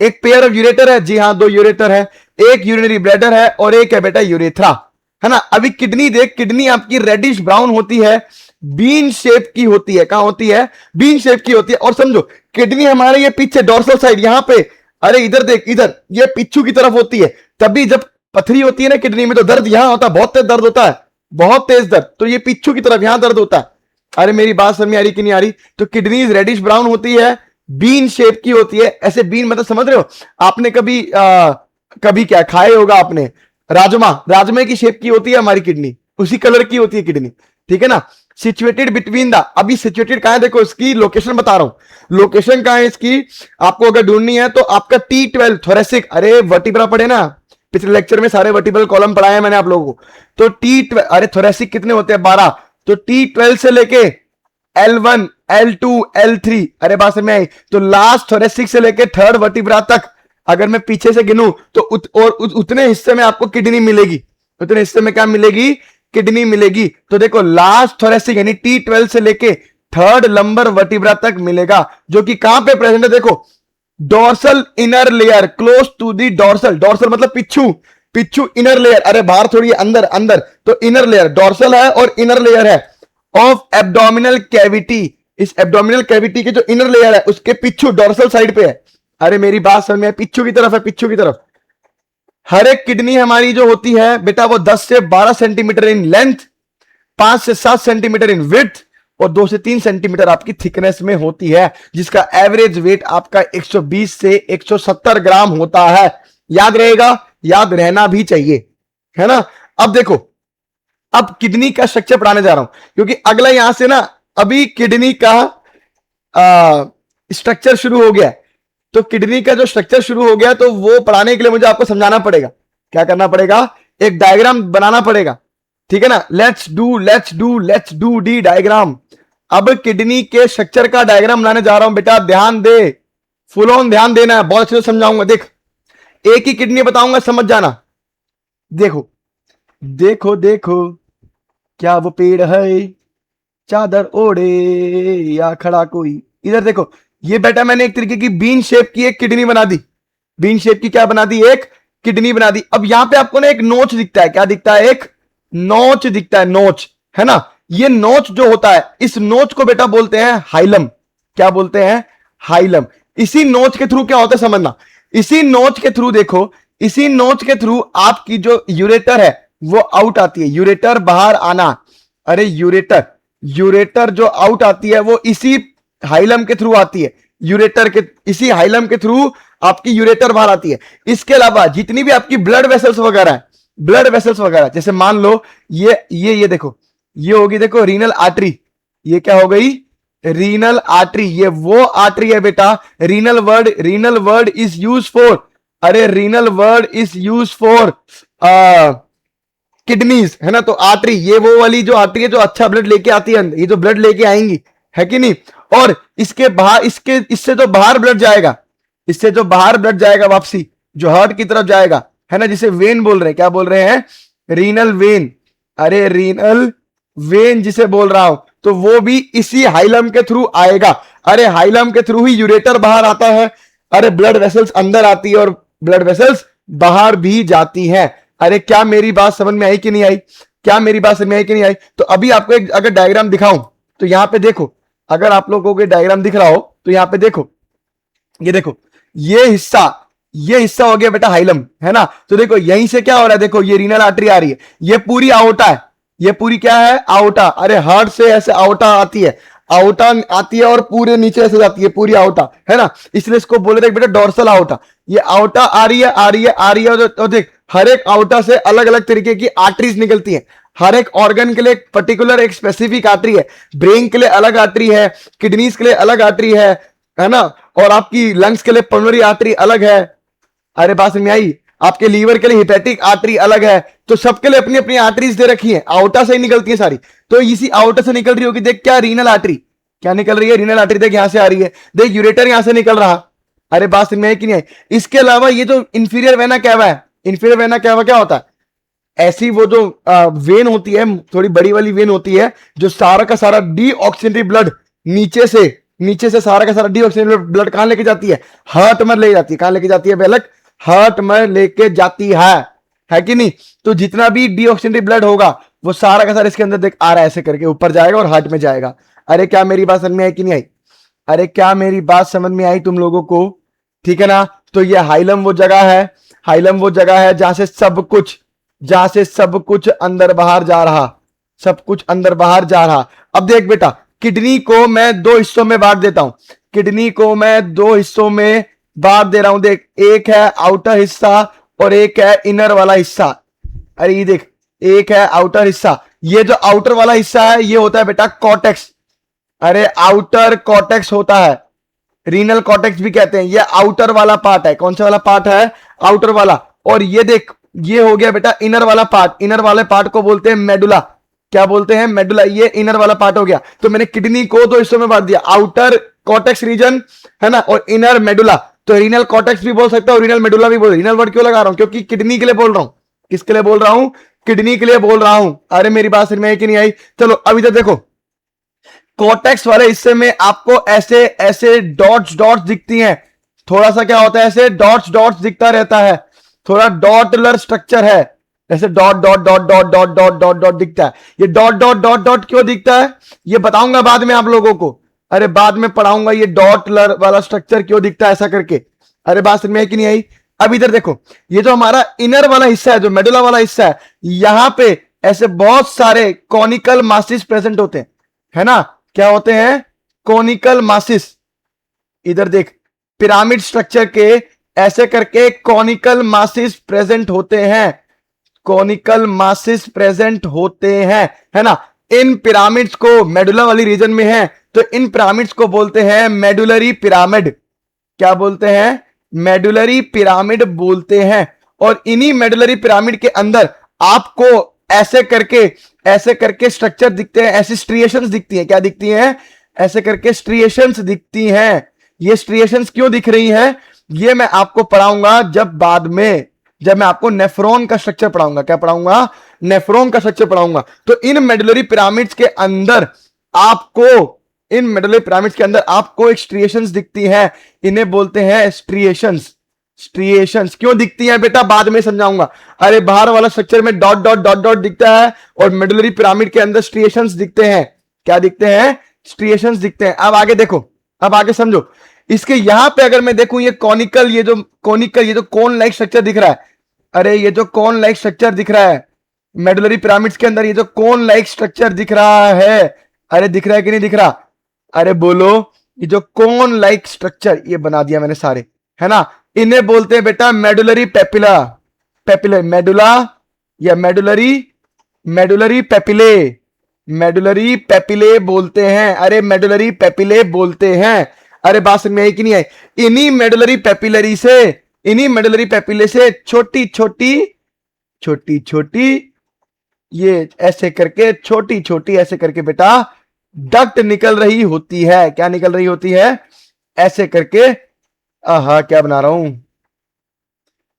Speaker 1: एक पेयर ऑफ यूरेटर है, जी हां दो यूरेटर है। एक यूरिनरी ब्लैडर है और एक है बेटा यूरेथ्रा, है ना। अभी किडनी देख, किडनी आपकी रेडिश ब्राउन होती है, बीन शेप की होती है, कहां होती है, बीन शेप की होती है। और समझो किडनी हमारे ये पीछे डोर्सल साइड यहां पे, अरे इधर देख, इधर ये पिच्छू की तरफ होती है। तभी जब पथरी होती है ना किडनी में तो दर्द यहां होता है, बहुत तेज दर्द होता है, बहुत तेज दर्द, तो ये पिच्छू की तरफ यहां दर्द होता है। अरे मेरी बात समझ में आ रही कि नहीं आ रही? तो किडनी रेडिश ब्राउन होती है, बीन शेप की होती है, ऐसे बीन मतलब समझ रहे हो, आपने कभी कभी क्या खाए होगा आपने, राजमा की शेप की होती है हमारी किडनी, उसी कलर की होती है किडनी, ठीक है ना। सिचुएटेड बिटवीन द, अभी सिचुएटेड कहां है देखो, इसकी लोकेशन बता रहा हूं, लोकेशन कहां है इसकी, आपको अगर ढूंढनी है तो आपका T12 थोरेसिक, अरे वर्टिब्रा पढ़े ना पिछले लेक्चर में, सारे वर्टिब्रल कॉलम पढ़ाए हैं मैंने आप लोगों को। तो T12, अरे थोरेसिक कितने होते हैं 12, तो T12 से लेके L1 L2 L3, अरे बात समझ में आई? तो लास्ट थोरेसिक से लेके थर्ड वर्टिब्रा तक अगर मैं पीछे से गिनूं तो उतने हिस्से में आपको किडनी मिलेगी, उतने हिस्से में क्या मिलेगी, किडनी मिलेगी। तो देखो लास्ट थोरेसिक यानी T12 से लेके थर्ड लंबर वर्टिब्रा तक मिलेगा, जो कि कहां पे प्रेजेंट है देखो, dorsal inner layer close to the dorsal, dorsal मतलब पिच्छू, पिच्छू इनर लेयर, अरे बाहर थोड़ी अंदर, अंदर तो इनर लेयर, डोर्सल है और इनर लेयर है ऑफ एब्डोमिनल कैविटी, इस एब्डोमिनल कैविटी के जो इनर लेयर है उसके पिच्छू डोर्सल साइड पे है। अरे मेरी बात समझ में, पिच्छू की तरफ है, पिच्छू की तरफ। हर एक किडनी हमारी जो होती है बेटा वो 10 से 12 सेंटीमीटर इन लेंथ, 5 से 7 सेंटीमीटर इन विड्थ और 2 से 3 सेंटीमीटर आपकी थिकनेस में होती है, जिसका एवरेज वेट आपका 120 से 170 ग्राम होता है। याद रहेगा, याद रहना भी चाहिए, है ना। अब देखो, अब किडनी का स्ट्रक्चर पढ़ाने जा रहा हूं, क्योंकि अगला यहां से ना अभी किडनी का स्ट्रक्चर शुरू हो गया, तो किडनी का जो स्ट्रक्चर शुरू हो गया तो वो पढ़ाने के लिए मुझे आपको समझाना पड़ेगा। क्या करना पड़ेगा, एक डायग्राम बनाना पड़ेगा, ठीक है ना। Let's do D diagram. अब किडनी के स्ट्रक्चर का डायग्राम बनाने जा रहा हूं बेटा, ध्यान दे, फुल ऑन ध्यान देना है, बहुत अच्छे से समझाऊंगा। देख, एक ही किडनी बताऊंगा, समझ जाना। देखो देखो देखो, क्या वो पेड़ है चादर ओढ़े या खड़ा कोई, इधर देखो, ये बेटा मैंने एक तरीके की बीन शेप की एक किडनी बना दी, बीन शेप की क्या बना दी, एक किडनी बना दी। अब यहां पे आपको ना एक नोच दिखता है, क्या दिखता है, एक नोच दिखता है, नोच, है ना। ये नोच जो होता है, इस नोच को बेटा बोलते हैं हाइलम। क्या बोलते हैं, हाइलम। इसी नोच के थ्रू क्या होता है समझना, इसी नोच के थ्रू देखो, इसी नोच के थ्रू आपकी जो यूरेटर है वो आउट आती है, यूरेटर बाहर आना। अरे यूरेटर, यूरेटर जो आउट आती है वो इसी हाइलम के थ्रू आती है, यूरेटर के, इसी हाइलम के थ्रू आपकी यूरेटर बाहर आती है। इसके अलावा जितनी भी आपकी ब्लड वेसल्स वगैरह है, ब्लड वेसल्स वगैरह, जैसे मान लो ये देखो, ये होगी देखो रीनल आर्टरी, ये क्या हो गई, रीनल आर्टरी, ये वो आर्टरी है बेटा। Renal word is use for, अरे renal word is use for kidneys, है ना। तो आर्टरी, ये वो वाली जो आर्टरी है जो अच्छा ब्लड लेके आती है, ये जो ब्लड लेके आएंगी, है कि नहीं। और इसके बाहर, इससे तो बाहर ब्लड जाएगा, इससे जो बाहर ब्लड जाएगा वापसी, जो हार्ट की तरफ जाएगा, है ना, जिसे वेन बोल रहे हैं, क्या बोल रहे हैं, रीनल वेन। अरे रीनल वेन जिसे बोल रहा हूं, तो वो भी इसी हाइलम के थ्रू आएगा। अरे हाइलम के थ्रू ही यूरेटर बाहर आता है। अरे ब्लड वेसल्स अंदर आती है और ब्लड वेसल्स बाहर भी जाती है। अरे क्या मेरी बात समझ में आई कि नहीं आई, क्या मेरी बात समझ में आई कि नहीं आई। तो अभी आपको एक अगर डायग्राम दिखाऊं तो यहां पे देखो, अगर आप लोगों को डायग्राम दिख रहा हो तो यहां पे देखो, ये देखो, ये हिस्सा हो गया बेटा हाइलम, है ना। तो देखो यहीं से क्या हो रहा है, देखो ये रीनल आर्टरी आ रही है, ये पूरी आउटा है, ये पूरी क्या है, आउटा। अरे हार्ट से ऐसे आउटा आती है, आउटा आती है और पूरे नीचे ऐसे जाती है, पूरी आउटा, है ना। इसलिए इसको बोल रहे बेटा डोर्सल आउटा। ये आउटा आ रही है, आ रही है, आ रही है, और देख हर एक आउटा से अलग अलग तरीके की आर्टरीज निकलती है। हर एक ऑर्गन के लिए एक पर्टिकुलर, एक स्पेसिफिक आर्टरी है। ब्रेन के लिए अलग आर्टरी है, किडनीज के लिए अलग आर्टरी है ना। और आपकी लंग्स के लिए पल्मोनरी आर्टरी अलग है। अरे बात समझ में आई, आपके लीवर के लिए हिपैटिक आर्टरी अलग है। तो सबके लिए अपनी अपनी आर्टरीज दे रखी है, आउटा से ही निकलती है सारी। तो इसी आउटा से निकल रही होगी, देख क्या रीनल आर्टरी, क्या निकल रही है, रीनल आर्टरी, देख यहां से आ रही है, देख यूरेटर यहां से निकल रहा। अरे बात समझ में आई कि नहीं आई। इसके अलावा ये जो इंफीरियर वेना कैवा है, इंफीरियर वेना कैवा क्या होता है, ऐसी वो जो वेन होती है, थोड़ी बड़ी वाली वेन होती है, जो सारा का सारा डीऑक्सीजनेटेड ब्लड नीचे से सारा का सारा डीऑक्सीजनेटेड ब्लड कहां लेके जाती है, हार्ट में ले जाती है। कहां लेके जाती है बेलक, हार्ट में लेके जाती है कि नहीं। तो जितना भी डीऑक्सीजनेटेड ब्लड होगा वो सारा का सारा इसके अंदर देख आ रहा है, ऐसे करके ऊपर जाएगा और हार्ट में जाएगा। अरे क्या मेरी बात समझ में आई कि नहीं आई, अरे क्या मेरी बात समझ में आई तुम लोगों को, ठीक है ना। तो ये हाइलम वो जगह है, हाइलम वो जगह है जहां से सब कुछ अंदर बाहर जा रहा, सब कुछ अंदर बाहर जा रहा। अब देख बेटा, किडनी को मैं दो हिस्सों में बांट देता हूं, किडनी को मैं दो हिस्सों में बांट दे रहा हूं। देख, एक है आउटर हिस्सा और एक है इनर वाला हिस्सा। अरे ये देख, एक है आउटर हिस्सा, ये जो आउटर वाला हिस्सा है ये होता है बेटा कॉर्टेक्स। अरे आउटर कॉर्टेक्स होता है, रीनल कॉर्टेक्स भी कहते हैं। ये आउटर वाला पार्ट है, कौन सा वाला पार्ट है, आउटर वाला। और ये देख, ये हो गया बेटा इनर वाला पार्ट, इनर वाले पार्ट को बोलते हैं मेडुला। क्या बोलते हैं, मेडुला। ये इनर वाला पार्ट हो गया। तो मैंने किडनी को दो हिस्सों में बांट दिया, आउटर कॉर्टेक्स रीजन, है ना, और इनर मेडुला। तो रीनल कॉर्टेक्स भी बोल सकता हूं, रीनल मेडुला भी बोल। रीनल वर्ड क्यों लगा रहा हूं, क्योंकि किडनी के लिए बोल रहा हूं। किसके लिए बोल रहा हूं, किडनी के लिए बोल रहा हूं। अरे मेरी बात समझ में आई कि नहीं आई। चलो अभी तक देखो, कॉर्टेक्स वाले हिस्से में आपको ऐसे ऐसे डॉट्स दिखती हैं, थोड़ा सा क्या होता है, ऐसे डॉट्स डॉट्स दिखता रहता है, थोड़ा डॉटलर स्ट्रक्चर है, ऐसे dot dot dot dot dot dot dot dot दिखता है। ये डॉट डॉट डॉट डॉट क्यों दिखता है ये बताऊंगा बाद में आप लोगों को, अरे बाद में पढ़ाऊंगा ये डॉटलर वाला स्ट्रक्चर क्यों दिखता है ऐसा करके। अरे बात समझ में है कि नहीं आई। अब इधर देखो, ये जो हमारा इनर वाला हिस्सा है, जो मेडुला वाला हिस्सा है, यहां पे ऐसे बहुत सारे कॉनिकल मासिस प्रेजेंट होते हैं, है ना। क्या होते हैं, कॉनिकल मासिस। इधर देख, पिरामिड स्ट्रक्चर के ऐसे करके कॉनिकल मासिस प्रेजेंट होते हैं, कॉनिकल मासिस प्रेजेंट होते हैं, है ना। इन पिरामिड्स को मेडुला वाली रीजन में है, तो इन पिरामिड्स को बोलते हैं मेडुलरी पिरामिड। क्या बोलते हैं, मेडुलरी पिरामिड बोलते हैं। और इन्हीं मेडुलरी पिरामिड के अंदर आपको ऐसे करके स्ट्रक्चर दिखते हैं, ऐसी स्ट्रिएशंस दिखती हैं। क्या दिखती हैं, ऐसे करके स्ट्रिएशंस दिखती हैं। ये स्ट्रिएशंस क्यों दिख रही हैं ये मैं आपको पढ़ाऊंगा जब बाद में, जब मैं आपको नेफ्रॉन का स्ट्रक्चर पढ़ाऊंगा। क्या पढ़ाऊंगा, नेफ्रॉन का स्ट्रक्चर पढ़ाऊंगा। तो इन मेडुलरी पिरामिड्स के अंदर आपको, इन मेडुलरी पिरामिड्स के अंदर आपको एक स्ट्रिएशंस दिखती हैं, इन्हें बोलते हैं स्ट्रिएशंस। स्ट्रिएशंस क्यों दिखती हैं बेटा बाद में समझाऊंगा। अरे बाहर वाला स्ट्रक्चर में डॉट डॉट डॉट डॉट दिखता है और मेडुलरी पिरामिड के अंदर स्ट्रिएशंस दिखते हैं। क्या दिखते हैं, स्ट्रिएशंस दिखते हैं। अब आगे देखो, अब आगे समझो। इसके यहां पे अगर मैं देखूं ये कॉनिकल, ये जो कोन लाइक स्ट्रक्चर दिख रहा है, अरे ये जो कोन लाइक स्ट्रक्चर दिख रहा है मेडुलरी पिरामिड्स के अंदर, ये जो कोन लाइक स्ट्रक्चर दिख रहा है, अरे दिख रहा है कि नहीं दिख रहा, अरे बोलो। ये जो कोन लाइक स्ट्रक्चर ये बना दिया मैंने सारे, है ना, इन्हें बोलते हैं बेटा मेडुलरी पेपिला। पेपिले, मेडुला या मेडुलरी पेपिले, मेडुलरी पेपिले बोलते हैं। अरे मेडुलरी पेपिले बोलते हैं। अरे बात समझ में आई कि नहीं आई। इन्हीं मेडुलरी पेपिले से छोटी छोटी ये ऐसे करके छोटी छोटी ऐसे करके बेटा डक्ट निकल रही होती है। क्या निकल रही होती है, ऐसे करके, आहा क्या बना रहा हूं,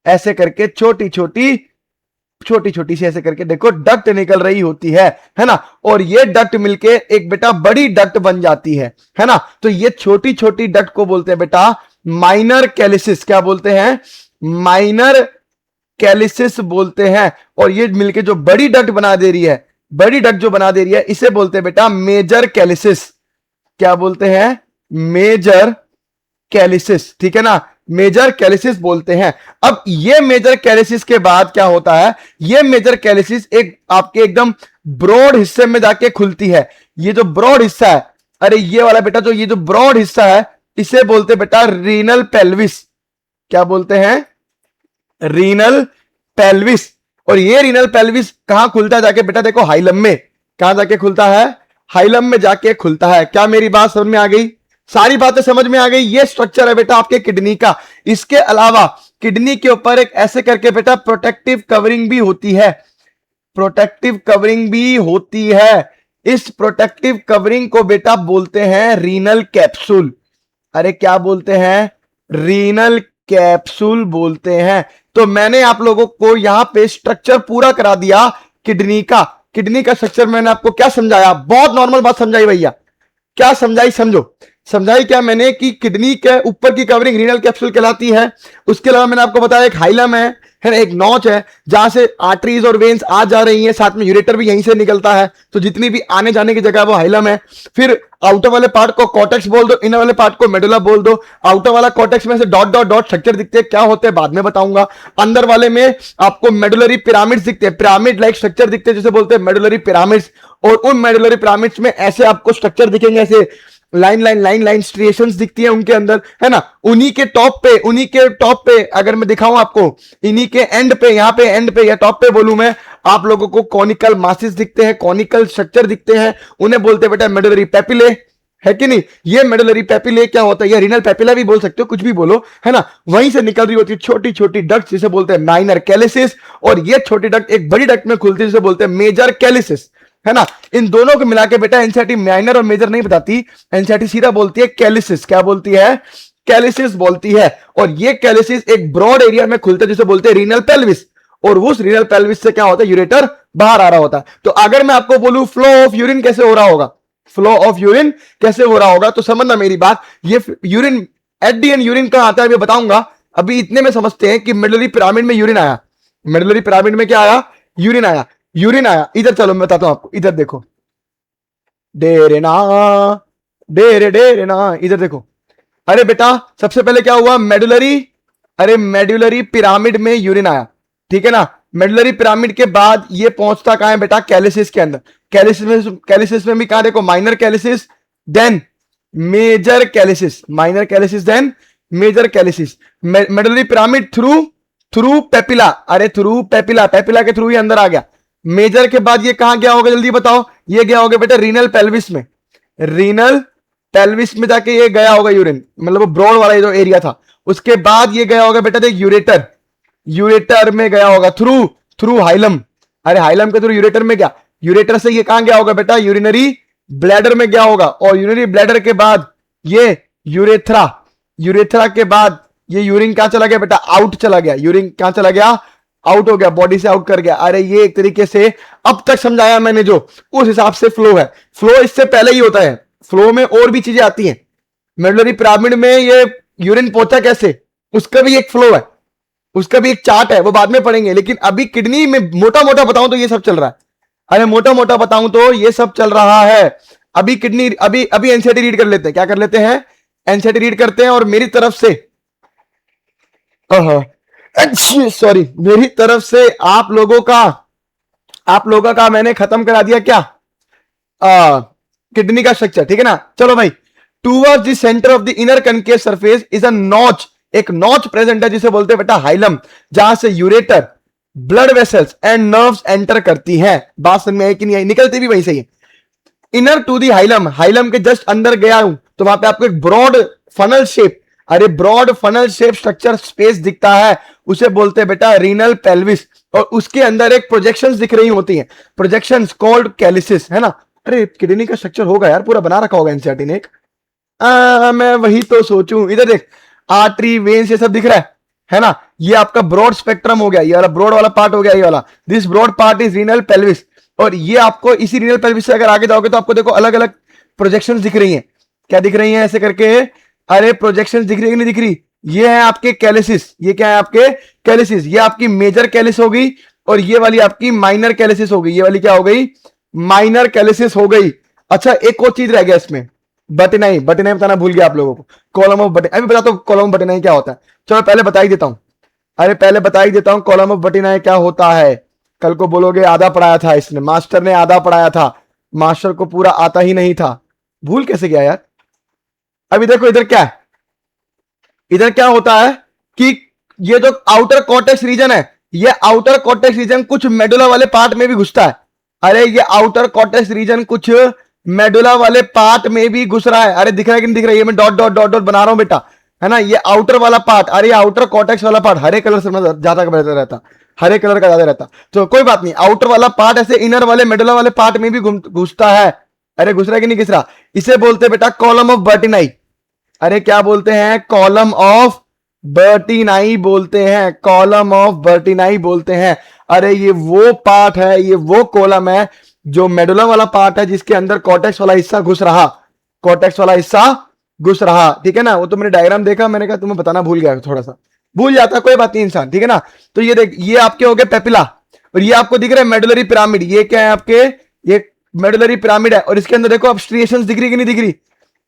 Speaker 1: ऐसे करके छोटी छोटी सी ऐसे करके देखो डक्ट निकल रही होती है ना। और ये डक्ट मिलके एक बेटा बड़ी डक्ट बन जाती है ना। तो ये छोटी छोटी डक्ट को बोलते हैं बेटा माइनर कैलिसिस। क्या बोलते हैं, माइनर कैलिसिस बोलते हैं। और ये मिलके जो बड़ी डक्ट बना दे रही है, बड़ी डक्ट जो बना दे रही है, इसे बोलते हैं बेटा मेजर कैलिसिस। क्या बोलते हैं, मेजर कैलिसिस, ठीक है ना, मेजर कैलिसिस बोलते हैं। अब ये मेजर कैलिसिस के बाद क्या होता है, ये मेजर कैलिसिस एक आपके एकदम ब्रॉड हिस्से में जाके खुलती है। ये जो ब्रॉड हिस्सा है, अरे ये वाला बेटा, जो ये जो ब्रॉड हिस्सा है, इसे बोलते हैं बेटा रीनल पेल्विस। क्या बोलते हैं, रीनल पेल्विस। और ये रीनल पेल्विस कहां खुलता है जाके बेटा, देखो हाइलम में। कहां जाके खुलता है, हाइलम में जाके खुलता है। क्या मेरी बात समझ में आ गई, सारी बातें समझ में आ गई। ये स्ट्रक्चर है बेटा आपके किडनी का। इसके अलावा किडनी के ऊपर एक ऐसे करके बेटा प्रोटेक्टिव कवरिंग भी होती है, प्रोटेक्टिव कवरिंग भी होती है। इस प्रोटेक्टिव कवरिंग को बेटा बोलते हैं रीनल कैप्सूल। अरे क्या बोलते हैं, रीनल कैप्सूल बोलते हैं। तो मैंने आप लोगों को यहां पे स्ट्रक्चर पूरा करा दिया किडनी का। किडनी का स्ट्रक्चर मैंने आपको क्या समझाया, बहुत नॉर्मल बात समझाई भैया। क्या समझाई, समझो समझाई क्या मैंने, कि किडनी के ऊपर की कवरिंग रीनल कैप्सूल कहलाती है। उसके अलावा मैंने आपको बताया एक हाइलम है ना, एक नॉच है जहां से आर्टरीज और वेन्स आ जा रही हैं, साथ में यूरेटर भी यहीं से निकलता है। तो जितनी भी आने जाने की जगह वो हाइलम है। फिर आउटर वाले पार्ट को कॉर्टेक्स बोल दो, इनर वाले पार्ट को मेडुला बोल दो। आउटर वाला कॉर्टेक्स में से डॉट डॉट डॉट स्ट्रक्चर दिखते हैं, क्या होते हैं बाद में बताऊंगा। अंदर वाले में आपको मेडुलरी पिरामिड्स दिखते हैं, पिरामिड लाइक स्ट्रक्चर दिखते हैं, जिसे बोलते हैं मेडुलरी पिरामिड्स। और उन मेडुलरी पिरामिड्स में ऐसे आपको स्ट्रक्चर दिखेंगे, ऐसे लाइन स्ट्रिएशंस दिखती है उनके अंदर, है ना। उन्हीं के टॉप पे अगर मैं दिखाऊं आपको, इन्हीं के एंड पे, यहां पे एंड पे या टॉप पे बोलूं मैं, आप लोगों को कॉनिकल मासिस दिखते हैं, कॉनिकल स्ट्रक्चर दिखते हैं। उन्हें बोलते हैं बेटा मेडुलरी पेपिले, है कि नहीं। ये मेडुलरी पेपिले क्या होता है, या रीनल पेपिला भी बोल सकते हो, कुछ भी बोलो, है ना। वहीं से निकल रही होती है छोटी छोटी डक्ट, जिसे बोलते हैं माइनर कैलिसिस। और ये छोटी डक्ट एक बड़ी डक्ट में खुलती है, जिसे बोलते हैं मेजर कैलिसिस, है ना। इन दोनों को मिला के बेटा एनसीईआरटी माइनर और मेजर नहीं बताती, एनसीईआरटी सीधा बोलती है कैलिसिस। क्या बोलती है, कैलिसिस बोलती है। और ये कैलिसिस एक ब्रॉड एरिया में खुलता है, जिसे बोलते हैं रीनल पेल्विस। और उस रीनल पेल्विस से क्या होता है, यूरेटर बाहर आ रहा होता है। तो अगर मैं आपको बोलूं फ्लो ऑफ यूरिन कैसे हो रहा होगा, फ्लो ऑफ यूरिन कैसे हो रहा होगा, तो समझना मेरी बात। ये urine at the and urine कहां आता है अभी बताऊंगा। अभी इतने में समझते हैं कि मेडुलरी पिरामिड में यूरिन आया, मेडुलरी पिरामिड में क्या आया, यूरिन आया, यूरिन आया। इधर चलो मैं बताता हूं आपको, इधर देखो, डेरे ना डेरे डेरे ना, इधर देखो। अरे बेटा सबसे पहले क्या हुआ, मेडुलरी, अरे मेडुलरी पिरामिड में यूरिन आया, ठीक है ना। मेडुलरी पिरामिड के बाद ये पहुंचता कहां है बेटा, कैलिसिस के अंदर। कैलिसिस में भी कहां देखो, minor calyces then major calyces, minor calyces then major calyces. Medullary pyramid through papilla, अरे थ्रू पेपिला, पेपिला के थ्रू ही अंदर आ गया। मेजर के बाद ये कहां गया होगा जल्दी बताओ, ये गया होगा बेटा रीनल पेल्विस में, रीनल पेल्विस में जाके ये गया होगा यूरिन, मतलब वो ब्रॉड वाला जो एरिया था। उसके बाद ये गया होगा बेटा देख यूरेटर, यूरेटर में गया होगा थ्रू हाइलम, अरे हाइलम के थ्रू यूरेटर में गया, यूरेटर से ये कहां गया होगा बेटा, यूरिनरी ब्लैडर में गया होगा। और यूरिनरी ब्लैडर के बाद ये यूरेथ्रा, यूरेथ्रा के बाद ये यूरिन कहां चला गया बेटा, आउट चला गया, यूरिन कहां चला गया, आउट हो गया, बॉडी से आउट कर गया। अरे ये एक तरीके से अब तक समझाया मैंने जो, उस हिसाब से फ्लो है। फ्लो इससे पहले ही होता है, फ्लो में और भी चीजें आती हैं। मेडुलरी पिरामिड में ये यूरिन पहुंचा कैसे, उसका भी एक फ्लो है, उसका भी एक चार्ट है, वो बाद में पढ़ेंगे। लेकिन अभी किडनी में मोटा मोटा बताऊं तो ये सब चल रहा है, अरे मोटा मोटा बताऊं तो ये सब चल रहा है। अभी किडनी, अभी अभी एनसीईआरटी रीड कर लेते हैं, क्या कर लेते हैं, एनसीईआरटी रीड करते हैं। और मेरी तरफ से, सॉरी, मेरी तरफ से आप लोगों का मैंने खत्म करा दिया क्या, किडनी का स्ट्रक्चर, ठीक है ना। चलो भाई, towards the centre of the inner concave surface is a notch, एक नॉच प्रेजेंट है जिसे बोलते हैं बेटा हाइलम, जहां से ureter, blood vessels and nerves enter करती हैं। बात समझ में आई कि नहीं आई, निकलती भी वहीं से ही। Inner to the hilum, hilum के जस्ट अंदर गया हूं तो वहां पे आपको एक ब्रॉड फनल शेप, अरे broad funnel shape structure space दिखता है, उसे बोलते हैं बेटा रीनल पेल्विस। और उसके अंदर एक प्रोजेक्शंस दिख रही होती हैं, प्रोजेक्शंस कॉल्ड कैलिसिस, है ना। अरे किडनी का स्ट्रक्चर होगा यार, पूरा बना रखा होगा एनसीईआरटी ने एक, मैं वही तो सोचूं। इधर देख, आर्टरी, वेन्स, ये सब दिख रहा है ना। ये आपका ब्रॉड स्पेक्ट्रम हो गया, ये वाला ब्रॉड वाला पार्ट हो गया, ये वाला, this broad part is renal pelvis. और ये आपको इसी रीनल पेल्विस से अगर आगे जाओगे तो आपको देखो अलग अलग प्रोजेक्शंस दिख रही हैं, क्या दिख रही हैं ऐसे करके, अरे प्रोजेक्शंस दिख रही है कि नहीं दिख रही, ये है आपके कैलिसिस, ये क्या है आपके कैलिसिस, ये आपकी मेजर कैलिस हो गई, और ये वाली आपकी माइनर कैलिसिस हो गई, ये वाली क्या हो गई, माइनर कैलिसिस हो गई। अच्छा एक और चीज रह गया इसमें, बटेनाई, बटेनाई बताना भूल गया आप लोगों को, कॉलम ऑफ बटेनाई, अभी बताता हूँ कॉलम ऑफ बटेनाई क्या होता है। चलो पहले बता ही देता हूं, अरे पहले बता ही देता हूं कॉलम ऑफ बटेनाई क्या होता है। कल को बोलोगे आधा पढ़ाया था इसने, मास्टर ने आधा पढ़ाया था, मास्टर को पूरा आता ही नहीं था, भूल कैसे गया यार। अभी देखो इधर क्या है, इधर क्या होता है कि ये जो आउटर कॉर्टेक्स रीजन है, ये आउटर कॉर्टेक्स रीजन कुछ मेडुला वाले पार्ट में भी घुसता है। अरे ये आउटर कॉर्टेक्स रीजन कुछ मेडुला वाले पार्ट में भी घुस रहा है। अरे दिख रहा है कि नहीं दिख रहा है, ये मैं डॉट डॉट डॉट डॉट बना रहा हूं बेटा, है ना। ये आउटर वाला पार्ट, अरे आउटर कॉर्टेक्स वाला पार्ट हरे कलर से ज्यादा रहता, हरे कलर का ज्यादा रहता, तो कोई बात नहीं। आउटर वाला पार्ट ऐसे इनर वाले मेडुला वाले पार्ट में भी घुसता है। अरे घुस रहा है कि नहीं घुस रहा, इसे बोलते हैं बेटा कॉलम ऑफ बर्टिनाई। अरे क्या बोलते हैं, कॉलम ऑफ बर्टिनाई बोलते हैं, कॉलम ऑफ बर्टिनाई बोलते हैं। अरे ये वो पार्ट है, ये वो कॉलम है जो मेडुला वाला पार्ट है जिसके अंदर कॉर्टेक्स वाला हिस्सा घुस रहा, कॉर्टेक्स वाला हिस्सा घुस रहा, ठीक है ना। वो तो मैंने डायग्राम देखा, मैंने कहा तुम्हें बताना भूल गया, थोड़ा सा भूल जाता, कोई बात नहीं इंसान, ठीक है ना। तो ये देख, ये आपके हो गए पेपिला, और ये आपको दिख रहा है मेडुलरी पिरामिड, ये क्या है आपके, ये मेडुलरी पिरामिड है। और इसके अंदर देखो अब स्ट्रिएशंस दिख रही कि नहीं दिख रही,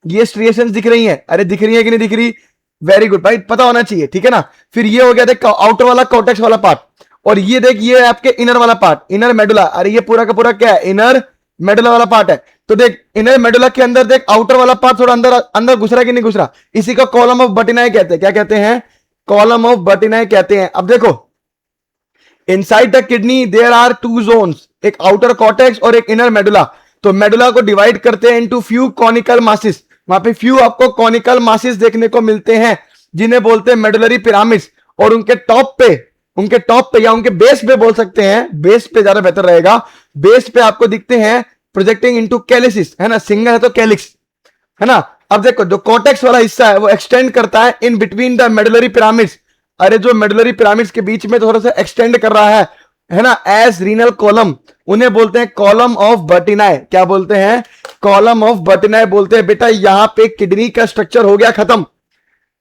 Speaker 1: ये स्ट्रिएशंस दिख रही हैं, अरे दिख रही है कि नहीं दिख रही, वेरी गुड भाई, पता होना चाहिए, ठीक है ना। फिर ये हो गया देख आउटर वाला कॉर्टेक्स वाला पार्ट, और ये देख ये आपके इनर वाला पार्ट, इनर मेडुला। अरे ये पूरा का पूरा क्या है, इनर मेडुला वाला पार्ट है। तो देख इनर मेडुला के अंदर देख आउटर वाला पार्ट थोड़ा अंदर अंदर घुस रहा है कि नहीं घुस रहा, इसी का कॉलम ऑफ बर्टिनाई कहते हैं। क्या कहते हैं, कॉलम ऑफ बर्टिनाई कहते हैं। अब देखो inside the kidney there are two zones, एक आउटर कॉर्टेक्स और एक इनर मेडुला। तो मेडुला को डिवाइड करते हैं इनटू फ्यू कॉनिकल मासिस, वहां पे फ्यू आपको कॉनिकल मासिस देखने को मिलते हैं जिन्हें बोलते हैं मेडुलरी पिरामिड्स। और उनके टॉप पे या उनके बेस पे बोल सकते हैं, बेस पे ज्यादा बेहतर रहेगा, बेस पे आपको दिखते हैं प्रोजेक्टिंग इनटू कैलिसिस, है ना, सिंगल है तो कैलिक्स, है ना। अब देखो जो कॉर्टेक्स वाला हिस्सा है वो एक्सटेंड करता है in between the medullary pyramids, अरे जो मेडुलरी पिरामिड्स के बीच में थोड़ा सा एक्सटेंड कर रहा है ना, एज रीनल कॉलम, उन्हें बोलते हैं कॉलम ऑफ बर्टिनाई। क्या बोलते हैं, कॉलम ऑफ बर्टिनाई बोलते हैं। बेटा यहां पे किडनी का स्ट्रक्चर हो गया खत्म,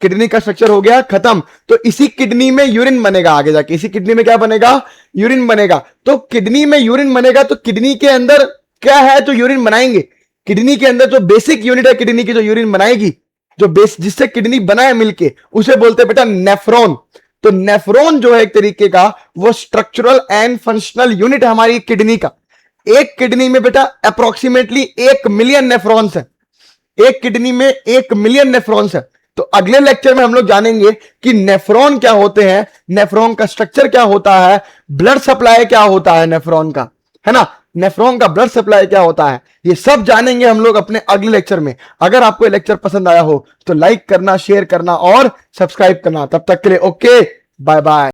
Speaker 1: किडनी का स्ट्रक्चर हो गया खत्म। तो इसी किडनी में यूरिन बनेगा, आगे जाके इसी किडनी में क्या बनेगा, यूरिन बनेगा। तो किडनी में यूरिन बनेगा तो किडनी के अंदर क्या है जो यूरिन बनाएंगे, किडनी के अंदर जो बेसिक यूनिट है किडनी की जो यूरिन बनाएगी, जो बेस जिससे किडनी बना है मिलके, उसे बोलते हैं बेटा नेफ्रॉन। तो नेफ्रॉन जो है एक तरीके का वो स्ट्रक्चरल एंड फंक्शनल यूनिट है हमारी किडनी का। एक किडनी में बेटा अप्रोक्सीमेटली 1 मिलियन नेफ्रॉन्स है, एक किडनी में 1 मिलियन नेफ्रॉन्स है। तो अगले लेक्चर में हम लोग जानेंगे कि नेफ्रॉन क्या होते हैं, नेफ्रॉन का स्ट्रक्चर क्या होता है, ब्लड सप्लाई क्या होता है नेफ्रॉन का, है ना, नेफ्रॉन का ब्लड सप्लाई क्या होता है, ये सब जानेंगे हम लोग अपने अगले लेक्चर में। अगर आपको ये लेक्चर पसंद आया हो तो लाइक करना, शेयर करना और सब्सक्राइब करना। तब तक के लिए ओके, बाय बाय।